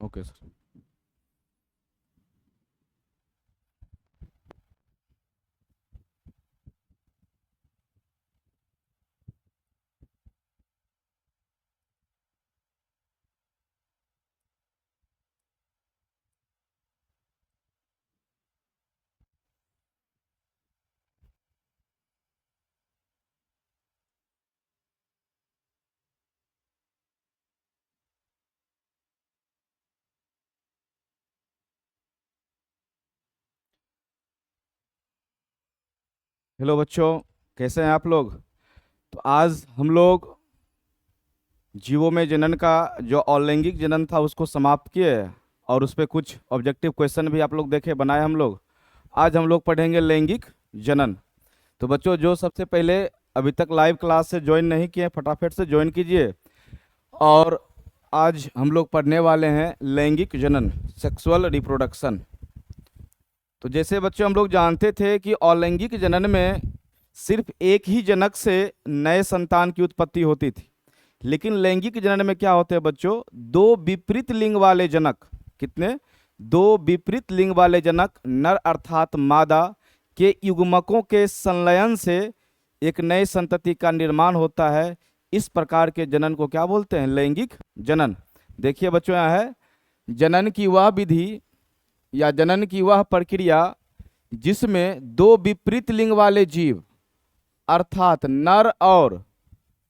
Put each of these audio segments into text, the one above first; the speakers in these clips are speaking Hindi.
Okay sir. हेलो बच्चों, कैसे हैं आप लोग? तो आज हम लोग जीवों में जनन का जो अलैंगिक जनन था उसको समाप्त किए, और उस पर कुछ ऑब्जेक्टिव क्वेश्चन भी आप लोग देखे बनाए हम लोग। आज हम लोग पढ़ेंगे लैंगिक जनन। तो बच्चों, जो सबसे पहले अभी तक लाइव क्लास से ज्वाइन नहीं किए, फटाफट से ज्वाइन कीजिए। और आज हम लोग पढ़ने वाले हैं लैंगिक जनन, सेक्सुअल रिप्रोडक्शन। तो जैसे बच्चों हम लोग जानते थे कि अलैंगिक जनन में सिर्फ एक ही जनक से नए संतान की उत्पत्ति होती थी, लेकिन लैंगिक जनन में क्या होते हैं बच्चों? दो विपरीत लिंग वाले जनक। कितने? दो विपरीत लिंग वाले जनक, नर अर्थात मादा के युग्मकों के संलयन से एक नए संतति का निर्माण होता है। इस प्रकार के जनन को क्या बोलते हैं? लैंगिक जनन। देखिए बच्चों, यहाँ है जनन की वह विधि या जनन की वह प्रक्रिया जिसमें दो विपरीत लिंग वाले जीव अर्थात नर और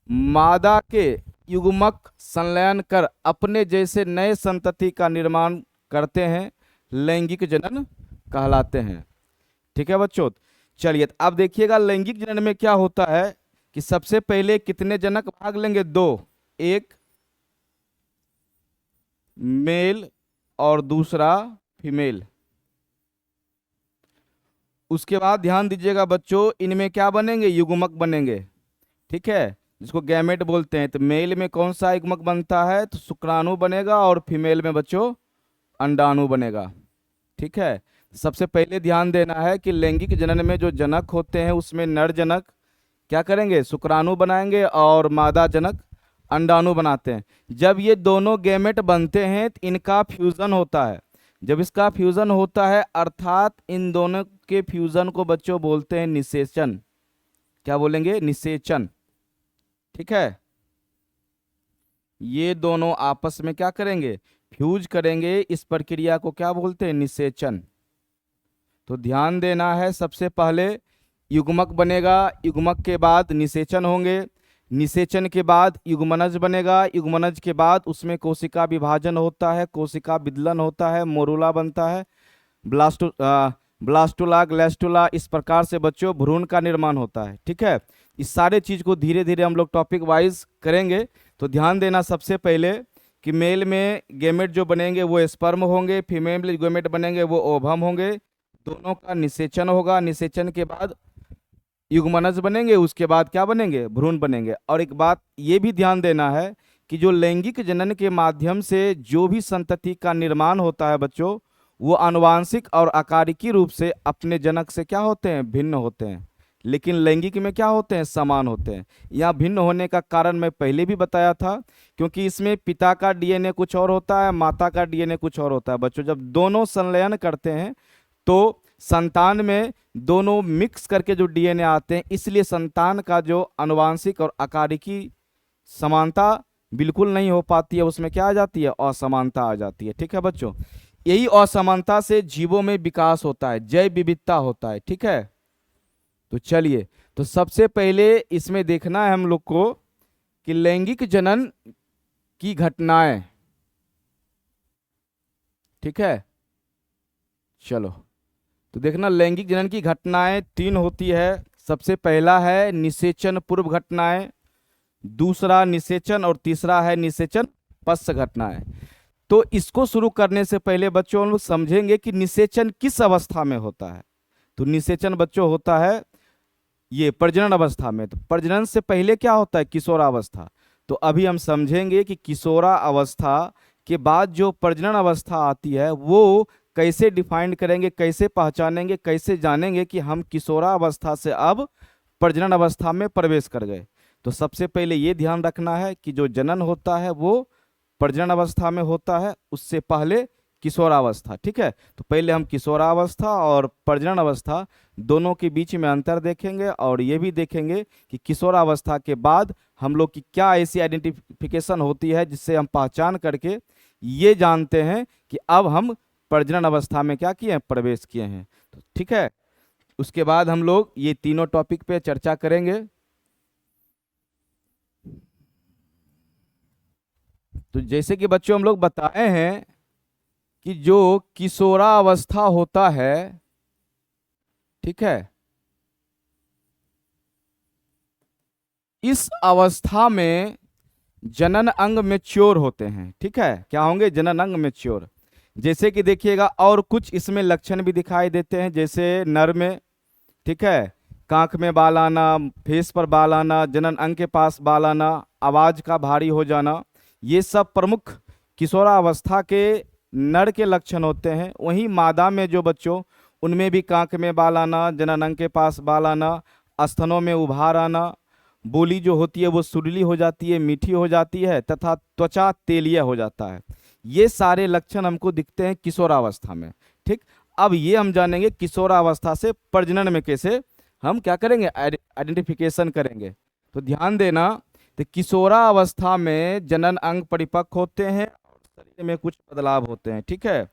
मादा के युग्मक संलयन कर अपने जैसे नए संतति का निर्माण करते हैं, लैंगिक जनन कहलाते हैं। ठीक है बच्चों? चलिए, अब देखिएगा लैंगिक जनन में क्या होता है कि सबसे पहले कितने जनक भाग लेंगे? दो। एक मेल और दूसरा फीमेल। उसके बाद ध्यान दीजिएगा बच्चों, इनमें क्या बनेंगे? युग्मक बनेंगे। ठीक है, जिसको गैमेट बोलते हैं। तो मेल में कौन सा युग्मक बनता है? तो शुक्राणु बनेगा, और फीमेल में बच्चों अंडाणु बनेगा। ठीक है, सबसे पहले ध्यान देना है कि लैंगिक जनन में जो जनक होते हैं उसमें नर जनक क्या करेंगे? शुक्राणु बनाएंगे, और मादा जनक अंडाणु बनाते हैं। जब ये दोनों गैमेट बनते हैं तो इनका फ्यूजन होता है। जब इसका फ्यूजन होता है अर्थात इन दोनों के फ्यूजन को बच्चों बोलते हैं निषेचन। क्या बोलेंगे? निषेचन। ठीक है, ये दोनों आपस में क्या करेंगे? फ्यूज करेंगे। इस प्रक्रिया को क्या बोलते हैं? निषेचन। तो ध्यान देना है, सबसे पहले युग्मक बनेगा, युग्मक के बाद निषेचन होंगे, निषेचन के बाद युग्मनज बनेगा, युग्मनज के बाद उसमें कोशिका विभाजन होता है, कोशिका विदलन होता है, मोरुला बनता है, ब्लास्टुला, ग्लैस्टुला। इस प्रकार से बच्चों भ्रूण का निर्माण होता है। ठीक है, इस सारे चीज को धीरे धीरे हम लोग टॉपिक वाइज करेंगे। तो ध्यान देना सबसे पहले कि मेल में गैमेट जो बनेंगे वो स्पर्म होंगे, फीमेल में गैमेट बनेंगे वो ओवम होंगे। दोनों का निषेचन होगा, निषेचन के बाद युग्मनज बनेंगे, उसके बाद क्या बनेंगे? भ्रूण बनेंगे। और एक बात ये भी ध्यान देना है कि जो लैंगिक जनन के माध्यम से जो भी संतति का निर्माण होता है बच्चों, वो आनुवांशिक और आकारिकी रूप से अपने जनक से क्या होते हैं? भिन्न होते हैं। लेकिन लैंगिक में क्या होते हैं? समान होते हैं। यहाँ भिन्न होने का कारण मैं पहले भी बताया था, क्योंकि इसमें पिता का डीएनए कुछ और होता है, माता का डीएनए कुछ और होता है। बच्चों, जब दोनों संलयन करते हैं तो संतान में दोनों मिक्स करके जो डीएनए आते हैं, इसलिए संतान का जो आनुवांशिक और आकारिकी समानता बिल्कुल नहीं हो पाती है, उसमें क्या आ जाती है? असमानता आ जाती है। ठीक है बच्चों, यही असमानता से जीवों में विकास होता है, जैव विविधता होता है। ठीक है, तो चलिए, तो सबसे पहले इसमें देखना है हम लोग को कि लैंगिक जनन की घटनाएं। ठीक है, चलो, तो देखना लैंगिक जनन की घटनाएं तीन होती है। सबसे पहला है निषेचन पूर्व घटनाएं, दूसरा निषेचन, और तीसरा है निषेचन पश्च घटनाएं। तो इसको शुरू करने से पहले बच्चों हम लोग समझेंगे कि निषेचन किस अवस्था में होता है। तो निषेचन बच्चों होता है ये प्रजनन अवस्था में। तो प्रजनन से पहले क्या होता है? किशोरावस्था। तो अभी हम समझेंगे कि किशोरा अवस्था के बाद जो प्रजनन अवस्था आती है वो कैसे डिफाइन करेंगे, कैसे पहचानेंगे, कैसे जानेंगे कि हम किशोरा अवस्था से अब प्रजनन अवस्था में प्रवेश कर गए। तो सबसे पहले ये ध्यान रखना है कि जो जनन होता है वो प्रजनन अवस्था में होता है, उससे पहले किशोरावस्था। ठीक है, तो पहले हम किशोरावस्था और प्रजनन अवस्था दोनों के बीच में अंतर देखेंगे, और ये भी देखेंगे कि किशोरावस्था के बाद हम लोग की क्या ऐसी आइडेंटिफिकेशन होती है जिससे हम पहचान करके ये जानते हैं कि अब हम प्रजनन अवस्था में क्या किए हैं, प्रवेश किए हैं। तो ठीक है, उसके बाद हम लोग ये तीनों टॉपिक पे चर्चा करेंगे। तो जैसे कि बच्चों हम लोग बताए हैं कि जो किशोरावस्था होता है, ठीक है, इस अवस्था में जनन अंग मैच्योर होते हैं। ठीक है, क्या होंगे, जनन अंग मैच्योर। जैसे कि देखिएगा, और कुछ इसमें लक्षण भी दिखाई देते हैं, जैसे नर में, ठीक है, कांख में बाल आना, फेस पर बाल आना, जनन अंग के पास बाल आना, आवाज का भारी हो जाना, ये सब प्रमुख किशोरावस्था के नर के लक्षण होते हैं। वहीं मादा में जो बच्चों, उनमें भी कांख में बाल आना, जनन अंग के पास बाल आना, स्तनों में उभार आना, बोली जो होती है वो सुरीली हो जाती है, मीठी हो जाती है, तथा त्वचा तेलिया हो जाता है। ये सारे लक्षण हमको दिखते हैं किशोरावस्था में। ठीक, अब ये हम जानेंगे किशोरावस्था से प्रजनन में कैसे हम क्या करेंगे, आइडेंटिफिकेशन करेंगे। तो ध्यान देना, तो किशोरावस्था में जनन अंग परिपक्व होते हैं और शरीर में कुछ बदलाव होते हैं। ठीक है,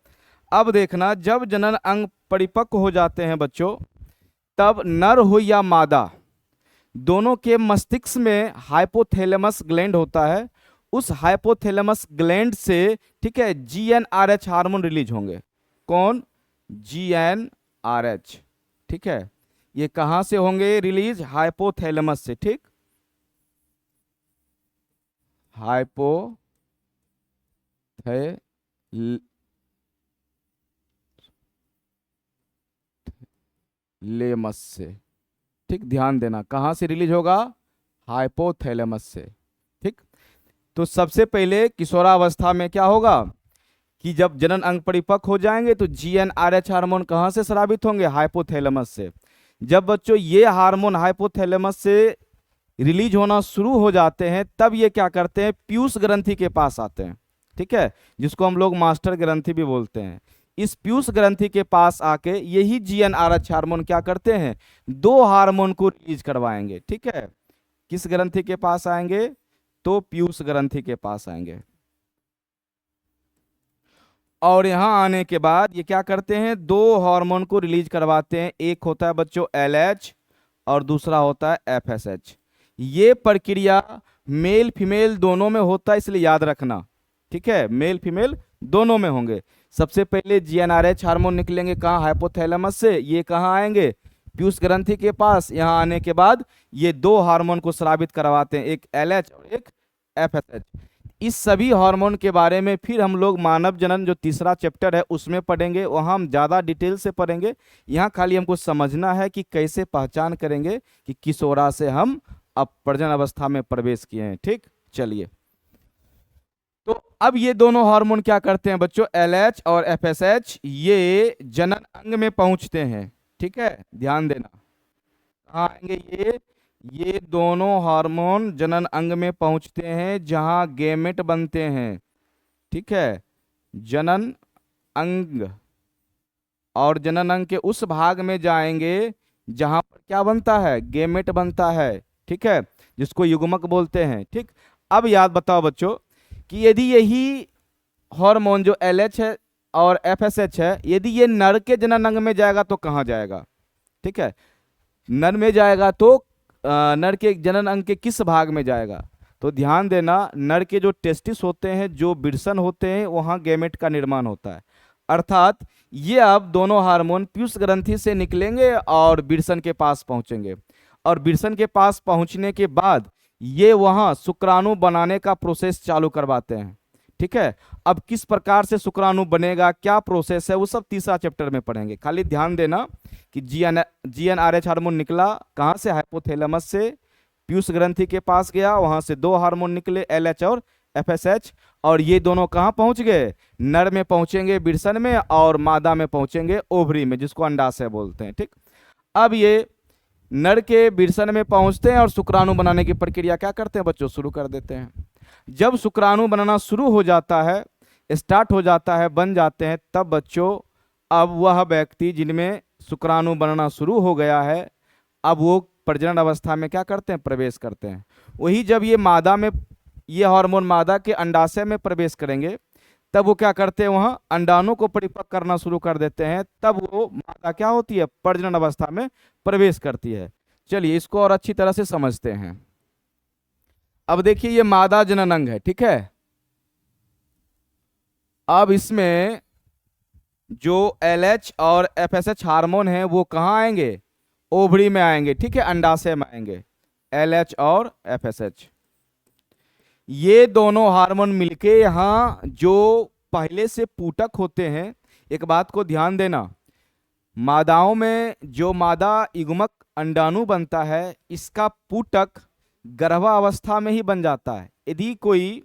अब देखना, जब जनन अंग परिपक्व हो जाते हैं बच्चों, तब नर हो या मादा, दोनों के मस्तिष्क में हाइपोथैलेमस ग्लैंड होता है। उस हाइपोथैलेमस ग्लैंड से, ठीक है, GnRH हार्मोन रिलीज होंगे। कौन, GnRH। ठीक है, ये कहां से होंगे रिलीज, हाइपोथैलेमस से। ठीक, हाइपोथैलेमस से। ठीक, ध्यान देना, कहां से रिलीज होगा, हाइपोथैलेमस से। ठीक, तो सबसे पहले किशोरावस्था में क्या होगा कि जब जनन अंग परिपक्व हो जाएंगे तो GnRH हार्मोन कहां से स्रावित होंगे, हाइपोथैलेमस से। जब बच्चों ये हार्मोन हाइपोथैलेमस से रिलीज होना शुरू हो जाते हैं, तब ये क्या करते हैं, पीयूष ग्रंथि के पास आते हैं। ठीक है, जिसको हम लोग मास्टर ग्रंथि भी बोलते हैं। इस पीयूष ग्रंथि के पास आके यही GnRH हार्मोन क्या करते हैं, दो हार्मोन को रिलीज करवाएंगे। ठीक है, किस ग्रंथि के पास आएंगे, तो पीयूष ग्रंथि के पास आएंगे। और यहां आने के बाद ये क्या करते हैं, दो हार्मोन को रिलीज करवाते हैं। एक होता है बच्चों LH और दूसरा होता है FSH। ये प्रक्रिया मेल फीमेल दोनों में होता है, इसलिए याद रखना। ठीक है, मेल फीमेल दोनों में होंगे। सबसे पहले GnRH हार्मोन निकलेंगे कहाँ, हाइपोथैलेमस से, ये कहाँ आएंगे, पीयूष ग्रंथि के पास। यहाँ आने के बाद ये दो हार्मोन को स्रावित करवाते हैं, एक LH और एक FSH। इस सभी हार्मोन के बारे में फिर हम लोग मानव जनन जो तीसरा चैप्टर है उसमें पढ़ेंगे, वहाँ हम ज़्यादा डिटेल से पढ़ेंगे। यहाँ खाली हमको समझना है कि कैसे पहचान करेंगे कि किशोरा से हम अब प्रजनन अवस्था में प्रवेश किए हैं। ठीक, चलिए, तो अब ये दोनों हार्मोन क्या करते हैं बच्चों, LH और FSH, ये जनन अंग में पहुंचते हैं। ठीक है, ध्यान देना, कहाँ आएंगे ये दोनों हार्मोन जनन अंग में पहुंचते हैं जहां गैमेट बनते हैं। ठीक है, जनन अंग, और जनन अंग के उस भाग में जाएंगे जहां पर क्या बनता है, गैमेट बनता है। ठीक है, जिसको युग्मक बोलते हैं। ठीक, अब याद बताओ बच्चों कि यदि यही हार्मोन जो LH है और FSH है, यदि ये नर के जनन अंग में जाएगा तो कहाँ जाएगा, ठीक है, नर में जाएगा तो नर के जनन अंग के किस भाग में जाएगा, तो ध्यान देना, नर के जो टेस्टिस होते हैं, जो बिरसन होते हैं, वहाँ गैमेट का निर्माण होता है। अर्थात ये अब दोनों हार्मोन पीयूष ग्रंथि से निकलेंगे और बिरसन के पास पहुंचेंगे, और बिरसन के पास पहुंचने के बाद ये वहाँ शुक्राणु बनाने का प्रोसेस चालू करवाते हैं। ठीक है, अब किस प्रकार से शुक्राणु बनेगा, क्या प्रोसेस है, वो सब तीसरा चैप्टर में पढ़ेंगे। खाली ध्यान देना कि GnRH हार्मोन निकला कहाँ से, हाइपोथैलेमस से, पीयूष ग्रंथि के पास गया, वहां से दो हार्मोन निकले LH और FSH, और ये दोनों कहाँ पहुंच गए, नर में पहुंचेंगे बिरसन में, और मादा में पहुंचेंगे ओवरी में, जिसको अंडाशय बोलते हैं। ठीक, अब ये नर के बिरसन में पहुंचते हैं और शुक्राणु बनाने की प्रक्रिया क्या करते हैं बच्चों, शुरू कर देते हैं। जब शुक्राणु बनना शुरू हो जाता है, स्टार्ट हो जाता है, बन जाते हैं, तब बच्चों अब वह व्यक्ति जिनमें शुक्राणु बनना शुरू हो गया है, अब वो प्रजनन अवस्था में क्या करते हैं, प्रवेश करते हैं। वही जब ये मादा में, ये हार्मोन मादा के अंडाशय में प्रवेश करेंगे, तब वो क्या करते हैं, वहां अंडाणु को परिपक्व करना शुरू कर देते हैं, तब वो मादा क्या होती है, प्रजनन अवस्था में प्रवेश करती है। चलिए इसको और अच्छी तरह से समझते हैं। अब देखिए ये मादा जनन अंग है, ठीक है। अब इसमें जो LH और FSH हार्मोन है वो कहाँ आएंगे, ओवरी में आएंगे, ठीक है, अंडाशय में आएंगे। LH और FSH ये दोनों हार्मोन मिलके यहाँ जो पहले से पूटक होते हैं, एक बात को ध्यान देना, मादाओं में जो मादा युग्मक अंडाणु बनता है, इसका पूटक गर्भावस्था में ही बन जाता है। यदि कोई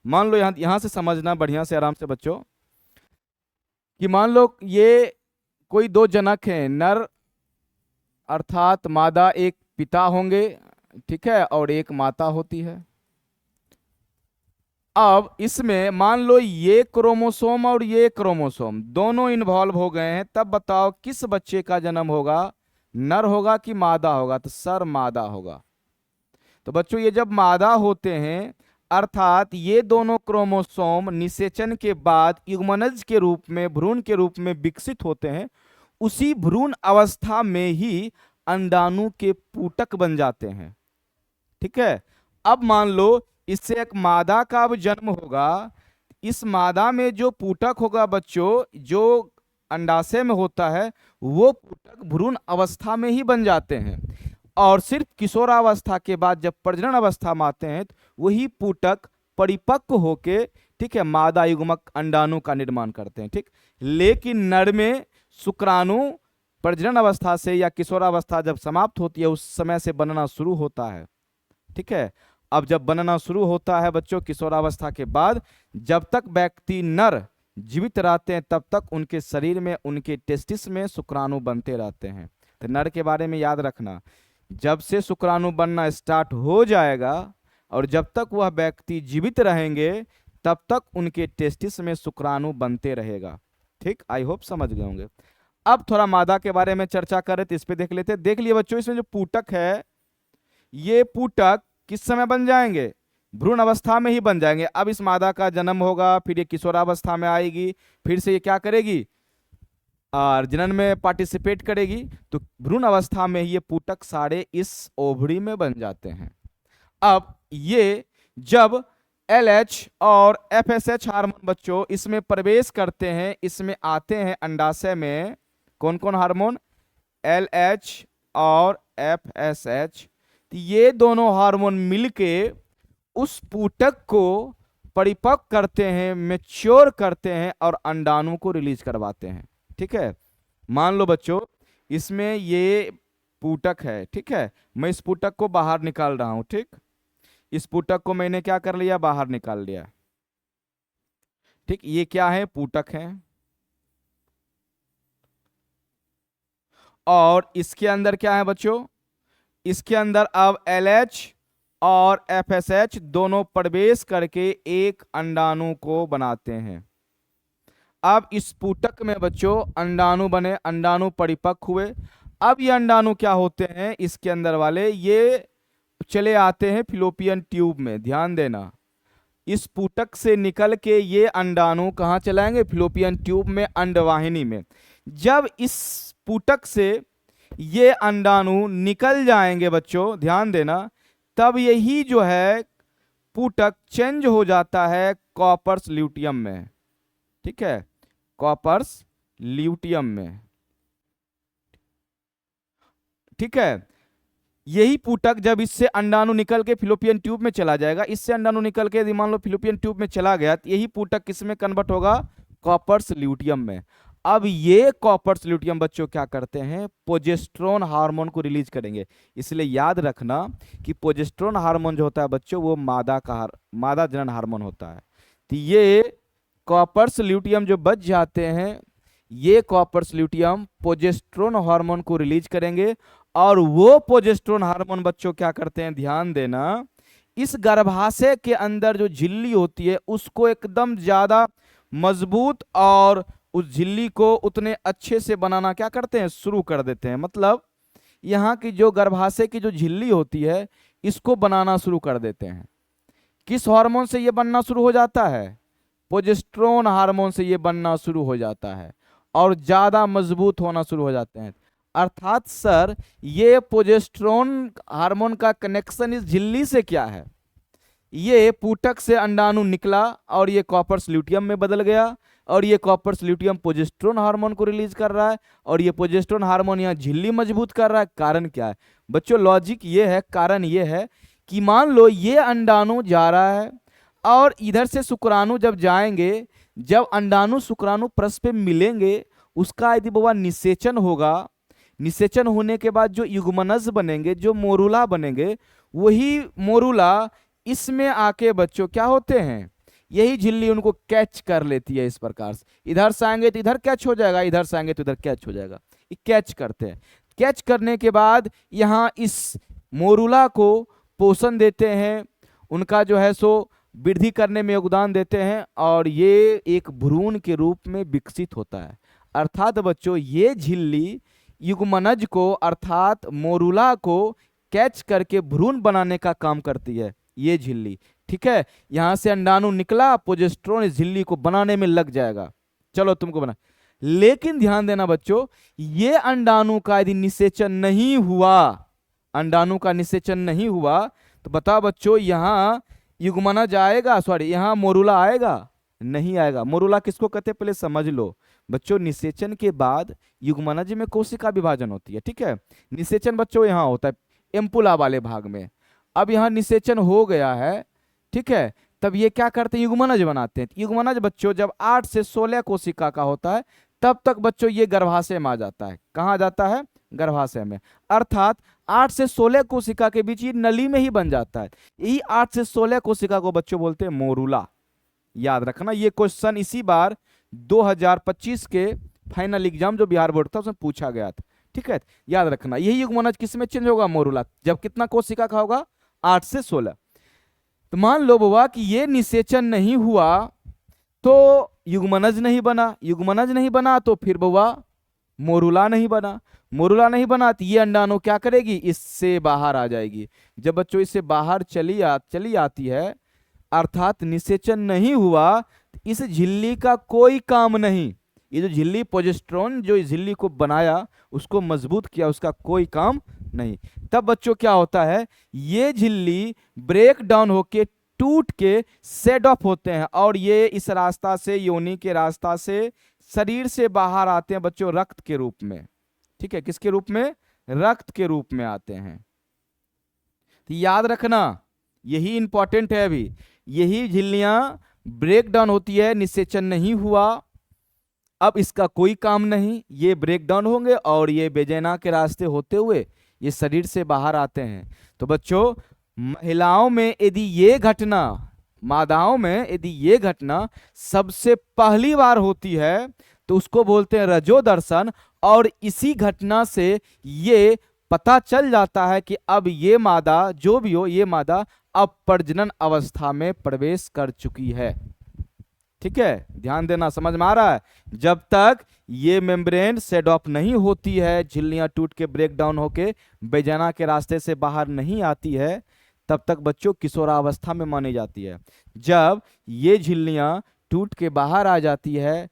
मान लो, यहां से समझना बढ़िया से आराम से बच्चों, कि मान लो ये कोई दो जनक हैं, नर अर्थात मादा एक पिता होंगे, ठीक है, और एक माता होती है। अब इसमें मान लो ये क्रोमोसोम और ये क्रोमोसोम दोनों इन्वॉल्व हो गए हैं, तब बताओ किस बच्चे का जन्म होगा, नर होगा कि मादा होगा, तो सर मादा होगा। तो बच्चों ये जब मादा होते हैं, अर्थात ये दोनों क्रोमोसोम निषेचन के बाद युग्मनज के रूप में, भ्रूण के रूप में विकसित होते हैं, उसी भ्रूण अवस्था में ही अंडाणु के पूटक बन जाते हैं, ठीक है। अब मान लो इससे एक मादा का अब जन्म होगा, इस मादा में जो पूटक होगा बच्चों, जो अंडाशय में होता है, वो पूटक भ्रूण अवस्था में ही बन जाते हैं, और सिर्फ किशोरावस्था के बाद जब प्रजनन अवस्था में आते हैं, तो वही पूटक परिपक्व होके, ठीक है, मादा युग्मक अंडाणु का निर्माण करते हैं, ठीक। लेकिन नर में शुक्राणु प्रजनन अवस्था से या किशोरावस्था जब समाप्त होती है, उस समय से बनना शुरू होता है, ठीक है। अब जब बनना शुरू होता है बच्चों किशोरावस्था के बाद, जब तक व्यक्ति नर जीवित रहते हैं, तब तक उनके शरीर में, उनके टेस्टिस में शुक्राणु बनते रहते हैं। तो नर के बारे में याद रखना, जब से शुक्राणु बनना स्टार्ट हो जाएगा और जब तक वह व्यक्ति जीवित रहेंगे, तब तक उनके टेस्टिस में शुक्राणु बनते रहेगा, ठीक। आई होप समझ गए होंगे। अब थोड़ा मादा के बारे में चर्चा करें तो इस पे देख लेते हैं। देख लिए बच्चों, इसमें जो पूटक है, ये पूटक किस समय बन जाएंगे, भ्रूण अवस्था में ही बन जाएंगे। अब इस मादा का जन्म होगा, फिर ये किशोरावस्था में आएगी, फिर से ये क्या करेगी, और जनन में पार्टिसिपेट करेगी, तो भ्रूण अवस्था में ये पूटक सारे इस ओवरी में बन जाते हैं। अब ये जब LH और FSH हार्मोन बच्चों इसमें प्रवेश करते हैं, इसमें आते हैं अंडाशय में, कौन कौन हार्मोन, LH और FSH, तो ये दोनों हार्मोन मिलके उस पूटक को परिपक्व करते हैं, मैच्योर करते हैं और अंडाणु को रिलीज करवाते हैं, ठीक है। मान लो बच्चों इसमें ये पूटक है, ठीक है, मैं इस पूटक को बाहर निकाल रहा हूं, ठीक। इस पूटक को मैंने क्या कर लिया, बाहर निकाल लिया, ठीक। ये क्या है, पूटक है, और इसके अंदर क्या है बच्चों, इसके अंदर अब LH और FSH दोनों प्रवेश करके एक अंडाणु को बनाते हैं। अब इस पूटक में बच्चों अंडाणु बने, अंडाणु परिपक्व हुए। अब ये अंडाणु क्या होते हैं, इसके अंदर वाले ये चले आते हैं फिलोपियन ट्यूब में, ध्यान देना। इस पूटक से निकल के ये अंडाणु कहाँ चलाएंगे, फिलोपियन ट्यूब में, अंडवाहिनी में। जब इस पूटक से ये अंडाणु निकल जाएंगे बच्चों, ध्यान देना, तब यही जो है पूटक चेंज हो जाता है कॉपर्स ल्यूटियम में, ठीक है, कॉपर्स ल्यूटियम में, ठीक है। यही पूटक जब इससे अंडाणु निकल के फिलोपियन ट्यूब में चला जाएगा, इससे अंडाणु निकल के यदि मान लो फिलोपियन ट्यूब में चला गया, तो यही पूटक किसमें कन्वर्ट होगा, कॉपर्स ल्यूटियम में। अब ये कॉपर्स ल्यूटियम बच्चों क्या करते हैं, प्रोजेस्टेरोन हार्मोन को रिलीज करेंगे। इसलिए याद रखना कि प्रोजेस्टेरोन हार्मोन जो होता है बच्चों, वो मादा जनन हार्मोन होता है। तो ये कॉपर्स ल्यूटियम जो बच जाते हैं, ये कॉपर्स ल्यूटियम प्रोजेस्टेरोन हार्मोन को रिलीज करेंगे, और वो प्रोजेस्टेरोन हार्मोन बच्चों क्या करते हैं, ध्यान देना, इस गर्भाशय के अंदर जो झिल्ली होती है उसको एकदम ज्यादा मजबूत और उस झिल्ली को उतने अच्छे से बनाना क्या करते हैं, शुरू कर देते हैं। मतलब यहाँ की जो गर्भाशय की जो झिल्ली होती है इसको बनाना शुरू कर देते हैं। किस हार्मोन से ये बनना शुरू हो जाता है, प्रोजेस्टेरोन हार्मोन से ये बनना शुरू हो जाता है और ज्यादा मजबूत होना शुरू हो जाते हैं। अर्थात सर ये प्रोजेस्टेरोन हार्मोन का कनेक्शन इस झिल्ली से क्या है, ये पूटक से अंडाणु निकला और ये कॉपर्स ल्यूटियम में बदल गया और ये कॉपर्स ल्यूटियम प्रोजेस्टेरोन हार्मोन को रिलीज कर रहा है और ये प्रोजेस्टेरोन हार्मोन यहाँ झिल्ली मजबूत कर रहा है। कारण क्या है बच्चों, लॉजिक ये है, कारण ये है कि मान लो ये अंडाणु जा रहा है और इधर से शुक्राणु जब जाएंगे, जब अंडाणु शुक्राणु परस पे मिलेंगे उसका यदि बाबा निषेचन होगा, निषेचन होने के बाद जो युग्मनज बनेंगे, जो मोरुला बनेंगे, वही मोरुला इसमें आके बच्चों क्या होते हैं, यही झिल्ली उनको कैच कर लेती है। इस प्रकार से इधर से आएंगे तो इधर कैच हो जाएगा, इधर से आएंगे तो इधर कैच हो जाएगा, ये कैच करते हैं। कैच करने के बाद यहाँ इस मोरुला को पोषण देते हैं, उनका जो है सो वृद्धि करने में योगदान देते हैं और ये एक भ्रूण के रूप में विकसित होता है। अर्थात बच्चों ये झिल्ली युग्मनज को अर्थात मोरुला को कैच करके भ्रूण बनाने का काम करती है ये झिल्ली। ठीक है, यहां से अंडाणु निकला, प्रोजेस्टेरोन इस झिल्ली को बनाने में लग जाएगा, चलो तुमको बना। लेकिन ध्यान देना बच्चों, ये अंडाणु का यदि निषेचन नहीं हुआ, अंडाणु का निषेचन नहीं हुआ तो बताओ बच्चों यहां युग्मनज आएगा, सॉरी यहां मोरुला आएगा, नहीं आएगा। मोरुला किसको कहते हैं पहले समझ लो बच्चों, निषेचन के बाद युग्मनज में कोशिका विभाजन होती है। ठीक है, निषेचन बच्चों यहां होता है एम्पुला वाले भाग में। अब यहां निषेचन हो गया है, ठीक है, तब ये क्या करते हैं, युग्मनज बनाते हैं। युग्मनज बच्चों जब 8 से 16 कोशिका का होता है तब तक बच्चों ये गर्भाशय में आ जाता है। कहाँ जाता है, गर्भाशय में। अर्थात 8 से 16 कोशिका के बीच ये नली में ही बन जाता है। यही 8 से 16 कोशिका को बच्चों बोलते हैं मोरुला। याद रखना ये क्वेश्चन इसी बार 2025 के फाइनल एग्जाम जो बिहार बोर्ड था उसमें पूछा गया था। ठीक है, याद रखना यही युग्मनज किस में चेंज होगा, मोरुला। जब कितना कोशिका का होगा, 8 से 16। तो मान लो बाबा कि ये निषेचन नहीं हुआ तो युग्मनज नहीं बना, युग्मनज नहीं बना तो फिर बाबा मोरुला नहीं बना, मोरुला नहीं बना तो ये अंडाणु क्या करेगी, इससे बाहर आ जाएगी। जब बच्चों इससे बाहर चली आती है अर्थात निषेचन नहीं हुआ तो इस झिल्ली का कोई काम नहीं। ये जो झिल्ली प्रोजेस्टेरोन जो इस झिल्ली को बनाया, उसको मजबूत किया, उसका कोई काम नहीं। तब बच्चों क्या होता है, ये झिल्ली ब्रेक डाउन होके टूट के सेड ऑफ होते हैं और ये इस रास्ता से, योनि के रास्ता से शरीर से बाहर आते हैं बच्चों रक्त के रूप में। ठीक है, किसके रूप में, रक्त के रूप में आते हैं। तो याद रखना यही इंपॉर्टेंट है। अभी यही झिल्लियां ब्रेक डाउन होती है, निषेचन नहीं हुआ, अब इसका कोई काम नहीं, ये ब्रेक डाउन होंगे और ये बेजेना के रास्ते होते हुए ये शरीर से बाहर आते हैं। तो बच्चों महिलाओं में यदि ये घटना, मादाओं में यदि ये घटना सबसे पहली बार होती है तो उसको बोलते हैं रजोदर्शन। और इसी घटना से ये पता चल जाता है कि अब ये मादा, जो भी हो ये मादा अब प्रजनन अवस्था में प्रवेश कर चुकी है। ठीक है, ध्यान देना, समझ में आ रहा है। जब तक ये मेम्ब्रेन सेड ऑफ नहीं होती है, झिल्लियां टूट के ब्रेक डाउन होके बेजाना के रास्ते से बाहर नहीं आती है, तब तक बच्चों किशोरावस्था में मानी जाती है। जब ये झिल्लियां टूट के बाहर आ जाती है,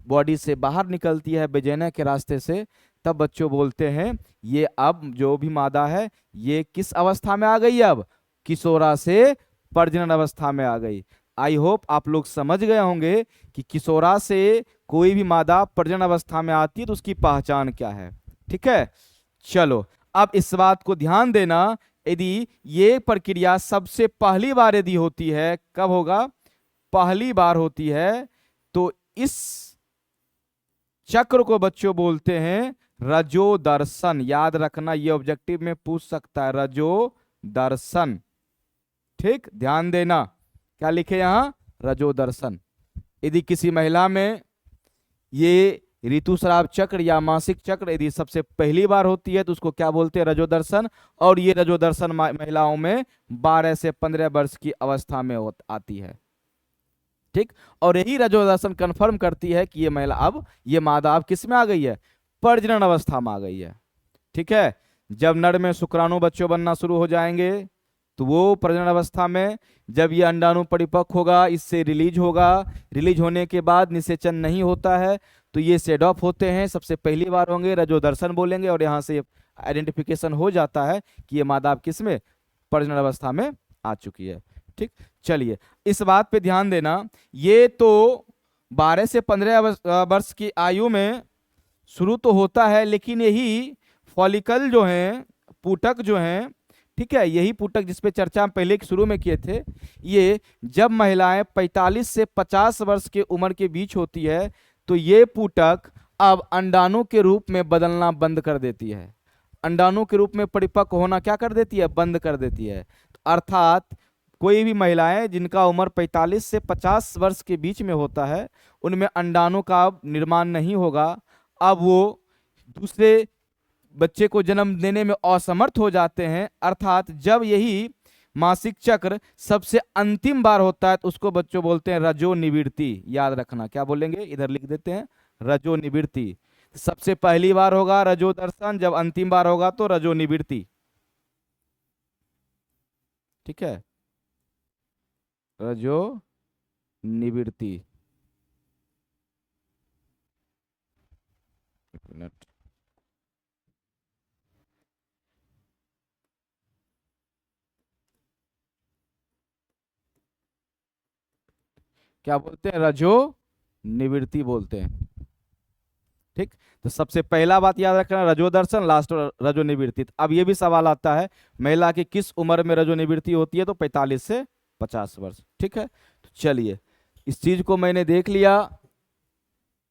बॉडी से बाहर निकलती है बेजाना के रास्ते से, तब बच्चों बोलते हैं ये अब जो भी मादा है ये किस अवस्था में आ गई, अब किशोरा से प्रजनन अवस्था में आ गई। आई होप आप लोग समझ गए होंगे कि किशोरा से कोई भी मादा प्रजनन अवस्था में आती है तो उसकी पहचान क्या है। ठीक है, चलो अब इस बात को ध्यान देना, यदि ये प्रक्रिया सबसे पहली बार यदि होती है, कब होगा, पहली बार होती है, तो इस चक्र को बच्चों बोलते हैं रजोदर्शन। याद रखना ये ऑब्जेक्टिव में पूछ सकता है, रजोदर्शन। ठीक, ध्यान देना क्या लिखे यहां, रजोदर्शन। यदि किसी महिला में ये ऋतुस्राव चक्र या मासिक चक्र यदि सबसे पहली बार होती है तो उसको क्या बोलते हैं, रजोदर्शन। और ये रजोदर्शन महिलाओं में 12 से 15 वर्ष की अवस्था में आती है। ठीक, और यही रजोदर्शन कंफर्म करती है कि ये महिला अब, ये मादा अब किस में आ गई है, प्रजनन अवस्था में आ गई है। ठीक है, जब नर में शुक्राणु बच्चों बनना शुरू हो जाएंगे तो वो प्रजनन अवस्था में, जब ये अंडाणु परिपक्व होगा, इससे रिलीज होगा, रिलीज होने के बाद निषेचन नहीं होता है तो ये सेड ऑफ होते हैं, सबसे पहली बार होंगे, रजोदर्शन बोलेंगे, और यहाँ से आइडेंटिफिकेशन हो जाता है कि ये मादा किस में, प्रजनन अवस्था में आ चुकी है। ठीक, चलिए इस बात पे ध्यान देना, ये तो 12 से 15 वर्ष की आयु में शुरू तो होता है, लेकिन यही फॉलिकल जो है, पुटक जो है, ठीक है, यही पुटक जिसपे चर्चा हम पहले शुरू में किए थे, ये जब महिलाएं 45 से 50 वर्ष के उम्र के बीच होती है तो ये पुटक अब अंडाणु के रूप में बदलना बंद कर देती है, अंडाणु के रूप में परिपक्व होना क्या कर देती है, बंद कर देती है। तो अर्थात कोई भी महिलाएं जिनका उम्र 45 से 50 वर्ष के बीच में होता है उनमें अंडाणु का निर्माण नहीं होगा, अब वो दूसरे बच्चे को जन्म देने में असमर्थ हो जाते हैं। अर्थात जब यही मासिक चक्र सबसे अंतिम बार होता है तो उसको बच्चों बोलते हैं रजोनिवृत्ति। याद रखना, क्या बोलेंगे, इधर लिख देते हैं, रजोनिवृत्ति। सबसे पहली बार होगा रजोदर्शन, जब अंतिम बार होगा तो रजोनिवृत्ति। ठीक है, रजोनिवृत्ति। एक मिनट, क्या बोलते हैं, रजो निवृत्ति बोलते हैं। ठीक, तो सबसे पहला बात याद रखना रजो दर्शन, लास्ट रजो निवृत्ति। अब ये भी सवाल आता है महिला की किस उम्र में रजो निवृत्ति होती है, तो 45 से 50 वर्ष। ठीक है, तो चलिए इस चीज को मैंने देख लिया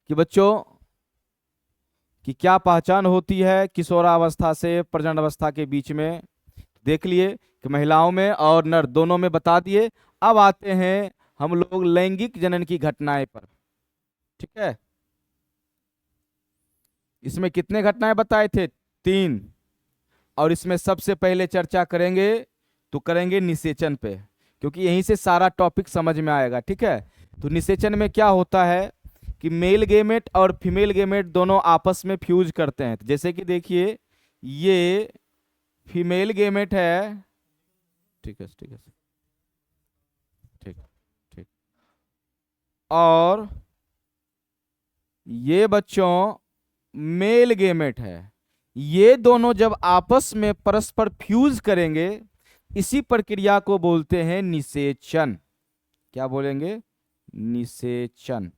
कि बच्चों कि क्या पहचान होती है किशोरावस्था से प्रजनन अवस्था के बीच में, देख लिए कि महिलाओं में और नर दोनों में बता दिए। अब आते हैं हम लोग लैंगिक जनन की घटनाएं पर। ठीक है, इसमें कितने घटनाएं बताए थे, 3, और इसमें सबसे पहले चर्चा करेंगे तो करेंगे निषेचन पे, क्योंकि यहीं से सारा टॉपिक समझ में आएगा। ठीक है, तो निषेचन में क्या होता है कि मेल गेमेट और फीमेल गेमेट दोनों आपस में फ्यूज करते हैं। जैसे कि देखिए ये फीमेल गेमेट है, ठीक है ठीक है ठीक ठीक, और ये बच्चों मेल गेमेट है। ये दोनों जब आपस में परस्पर फ्यूज करेंगे इसी प्रक्रिया को बोलते हैं निषेचन। क्या बोलेंगे, निषेचन।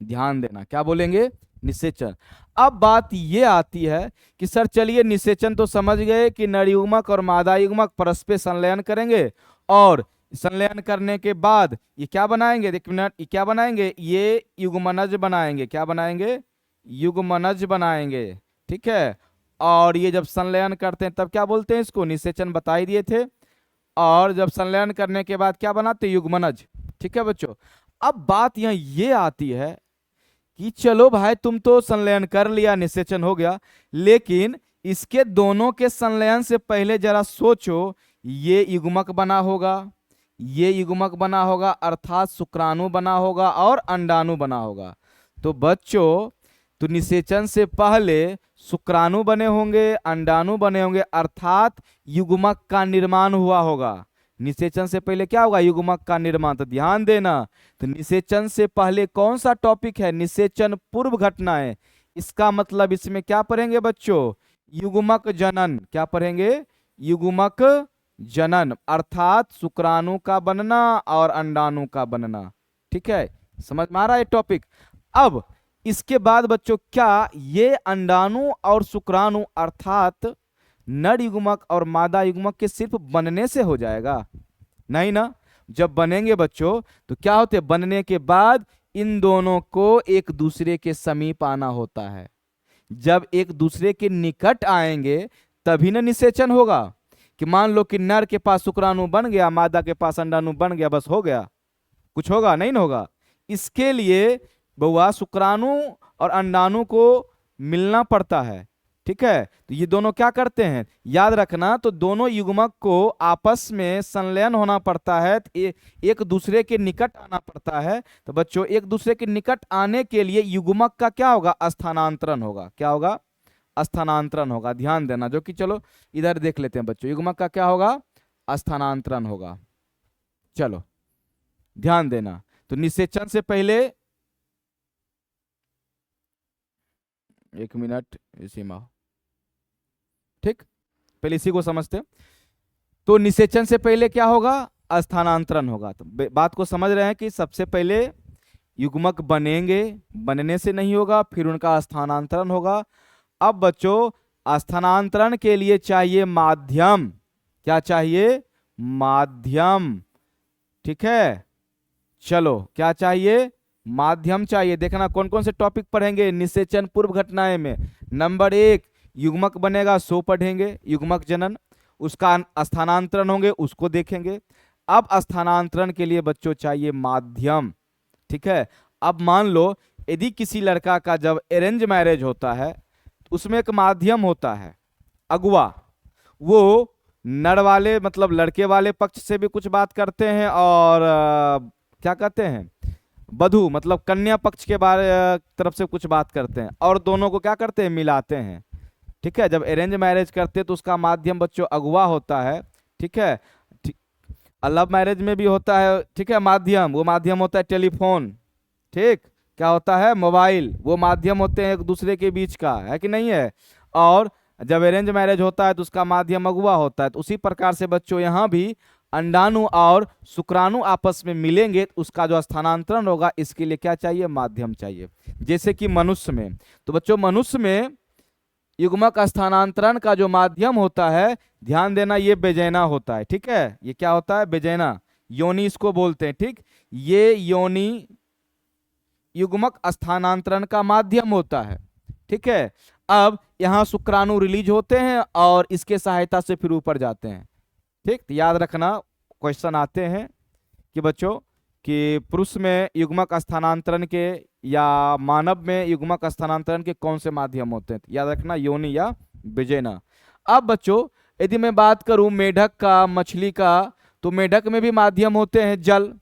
ध्यान देना, क्या बोलेंगे, निषेचन। अब बात ये आती है कि सर चलिए निषेचन तो समझ गए कि नर युग्मक और मादा युग्मक परस्पर संलयन करेंगे, और संलयन करने के बाद ये क्या बनाएंगे, एक मिनट, ये क्या बनाएंगे, ये युग्मनज बनाएंगे। क्या बनाएंगे, युग्मनज बनाएंगे। ठीक है, और ये जब संलयन करते हैं तब क्या बोलते हैं, इसको निषेचन बता ही दिए थे। और जब संलयन करने के बाद क्या बनाते, युग्मनज। ठीक है बच्चों, अब बात यहाँ ये आती है कि चलो भाई तुम तो संलयन कर लिया, निषेचन हो गया, लेकिन इसके दोनों के संलयन से पहले जरा सोचो, ये युग्मक बना होगा, ये युग्मक बना होगा, अर्थात शुक्राणु बना होगा और अंडाणु बना होगा। तो बच्चों तो निषेचन से पहले शुक्राणु बने होंगे, अंडाणु बने होंगे, अर्थात युग्मक का निर्माण हुआ होगा। निषेचन से पहले क्या होगा, युग्मक का निर्माण। तो ध्यान देना, तो निषेचन से पहले कौन सा टॉपिक है, निषेचन पूर्व घटनाएं। इसका मतलब इसमें क्या पढ़ेंगे बच्चों, युग्मक जनन। क्या पढ़ेंगे, युग्मक जनन, अर्थात शुक्राणु का बनना और अंडाणु का बनना। ठीक है, समझ में आ रहा है टॉपिक। अब इसके बाद बच्चों क्या ये अंडाणु और शुक्राणु अर्थात नर युग्मक और मादा युग्मक के सिर्फ बनने से हो जाएगा, नहीं ना। जब बनेंगे बच्चों तो क्या होते, बनने के बाद इन दोनों को एक दूसरे के समीप आना होता है। जब एक दूसरे के निकट आएंगे तभी ना निषेचन होगा। कि मान लो कि नर के पास शुक्राणु बन गया, मादा के पास अंडाणु बन गया, बस हो गया, कुछ होगा नहीं ना होगा। इसके लिए बहुआ शुक्राणु और अंडाणु को मिलना पड़ता है, ठीक है। तो ये दोनों क्या करते हैं, याद रखना, तो दोनों युग्मक को आपस में संलयन होना पड़ता है, तो एक दूसरे के निकट आना पड़ता है। तो बच्चों एक दूसरे के निकट आने के लिए युग्मक का क्या होगा, स्थानांतरण होगा। क्या होगा, स्थानांतरण होगा। ध्यान देना, जो कि चलो इधर देख लेते हैं बच्चों, युग्मक का क्या होगा, स्थानांतरण होगा। चलो ध्यान देना, तो निषेचन से पहले, एक मिनट इसी में, ठीक, पहले इसी को समझते हैं। तो निषेचन से पहले क्या होगा, स्थानांतरण होगा। तो बात को समझ रहे हैं कि सबसे पहले युग्मक बनेंगे, बनने से नहीं होगा, फिर उनका स्थानांतरण होगा। अब बच्चों स्थानांतरण के लिए चाहिए माध्यम। क्या चाहिए, माध्यम, ठीक है। चलो क्या चाहिए, माध्यम चाहिए। देखना कौन कौन से टॉपिक पढ़ेंगे निषेचन पूर्व घटनाएं में। नंबर 1 युग्मक बनेगा, सो पढ़ेंगे, युग्मक जनन, उसका स्थानांतरण होंगे, उसको देखेंगे। अब स्थानांतरण के लिए बच्चों चाहिए माध्यम, ठीक है। अब मान लो यदि किसी लड़का का जब अरेंज मैरिज होता है, उसमें एक माध्यम होता है, अगुआ। वो नर वाले मतलब लड़के वाले पक्ष से भी कुछ बात करते हैं, और क्या कहते हैं, वधू मतलब कन्या पक्ष के बारे तरफ से कुछ बात करते हैं, और दोनों को क्या करते हैं, मिलाते हैं, ठीक है। जब अरेंज मैरिज करते हैं तो उसका माध्यम बच्चों अगुआ होता है, ठीक है। लव मैरिज में भी होता है, ठीक है, माध्यम, वो माध्यम होता है टेलीफोन, ठीक, क्या होता है, मोबाइल, वो माध्यम होते हैं एक दूसरे के बीच का, है कि नहीं है। और जब अरेंज मैरिज होता है तो उसका माध्यम अगुआ होता है। तो उसी प्रकार से बच्चों यहाँ भी अंडाणु और शुक्राणु आपस में मिलेंगे, तो उसका जो स्थानांतरण होगा, इसके लिए क्या चाहिए, माध्यम चाहिए। जैसे कि मनुष्य में, तो बच्चों मनुष्य में युग्मक स्थानांतरण का जो माध्यम होता है, ध्यान देना, ये बेजैना होता है, ठीक है। ये क्या होता है, बेजैना, योनि इसको बोलते हैं, ठीक। ये योनि युग्मक स्थानांतरण का माध्यम होता है, ठीक है। अब यहाँ शुक्राणु रिलीज होते हैं और इसके सहायता से फिर ऊपर जाते हैं, ठीक। तो याद रखना, क्वेश्चन आते हैं कि बच्चों कि पुरुष में युग्मक स्थानांतरण के या मानव में युग्मक स्थानांतरण के कौन से माध्यम होते हैं, याद रखना, योनि या बेजेना। अब बच्चों यदि मैं बात करूं मेढक का, मछली का, तो मेढक में भी माध्यम होते हैं जल,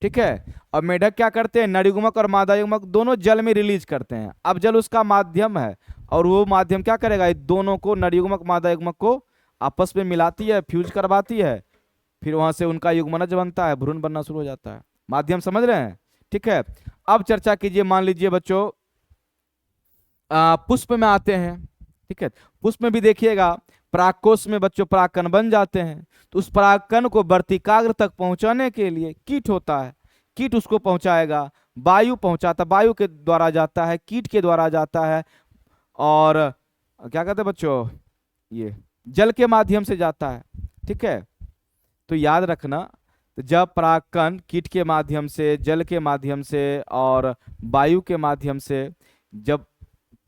ठीक है। और मेढक क्या करते हैं, नरयुग्मक और मादा युग्मक दोनों जल में रिलीज करते हैं। अब जल उसका माध्यम है, और वो माध्यम क्या करेगा, दोनों को, नरयुग्मक मादा युग्मक को आपस में मिलाती है, फ्यूज करवाती है, फिर वहां से उनका युग्मनज बनता है, भ्रूण बनना शुरू हो जाता है। माध्यम समझ रहे हैं, ठीक है। अब चर्चा कीजिए, मान लीजिए बच्चों पुष्प में आते हैं, ठीक है। पुष्प में भी देखिएगा, परागकोश में बच्चों परागकण बन जाते हैं, तो उस परागकण को वर्तिकाग्र तक पहुंचाने के लिए कीट होता है, कीट उसको पहुंचाएगा, वायु पहुंचाता, वायु के द्वारा जाता है, कीट के द्वारा जाता है, और क्या कहते हैं बच्चों, ये जल के माध्यम से जाता है, ठीक है। तो याद रखना, तो जब परागकण कीट के माध्यम से, जल के माध्यम से और वायु के माध्यम से जब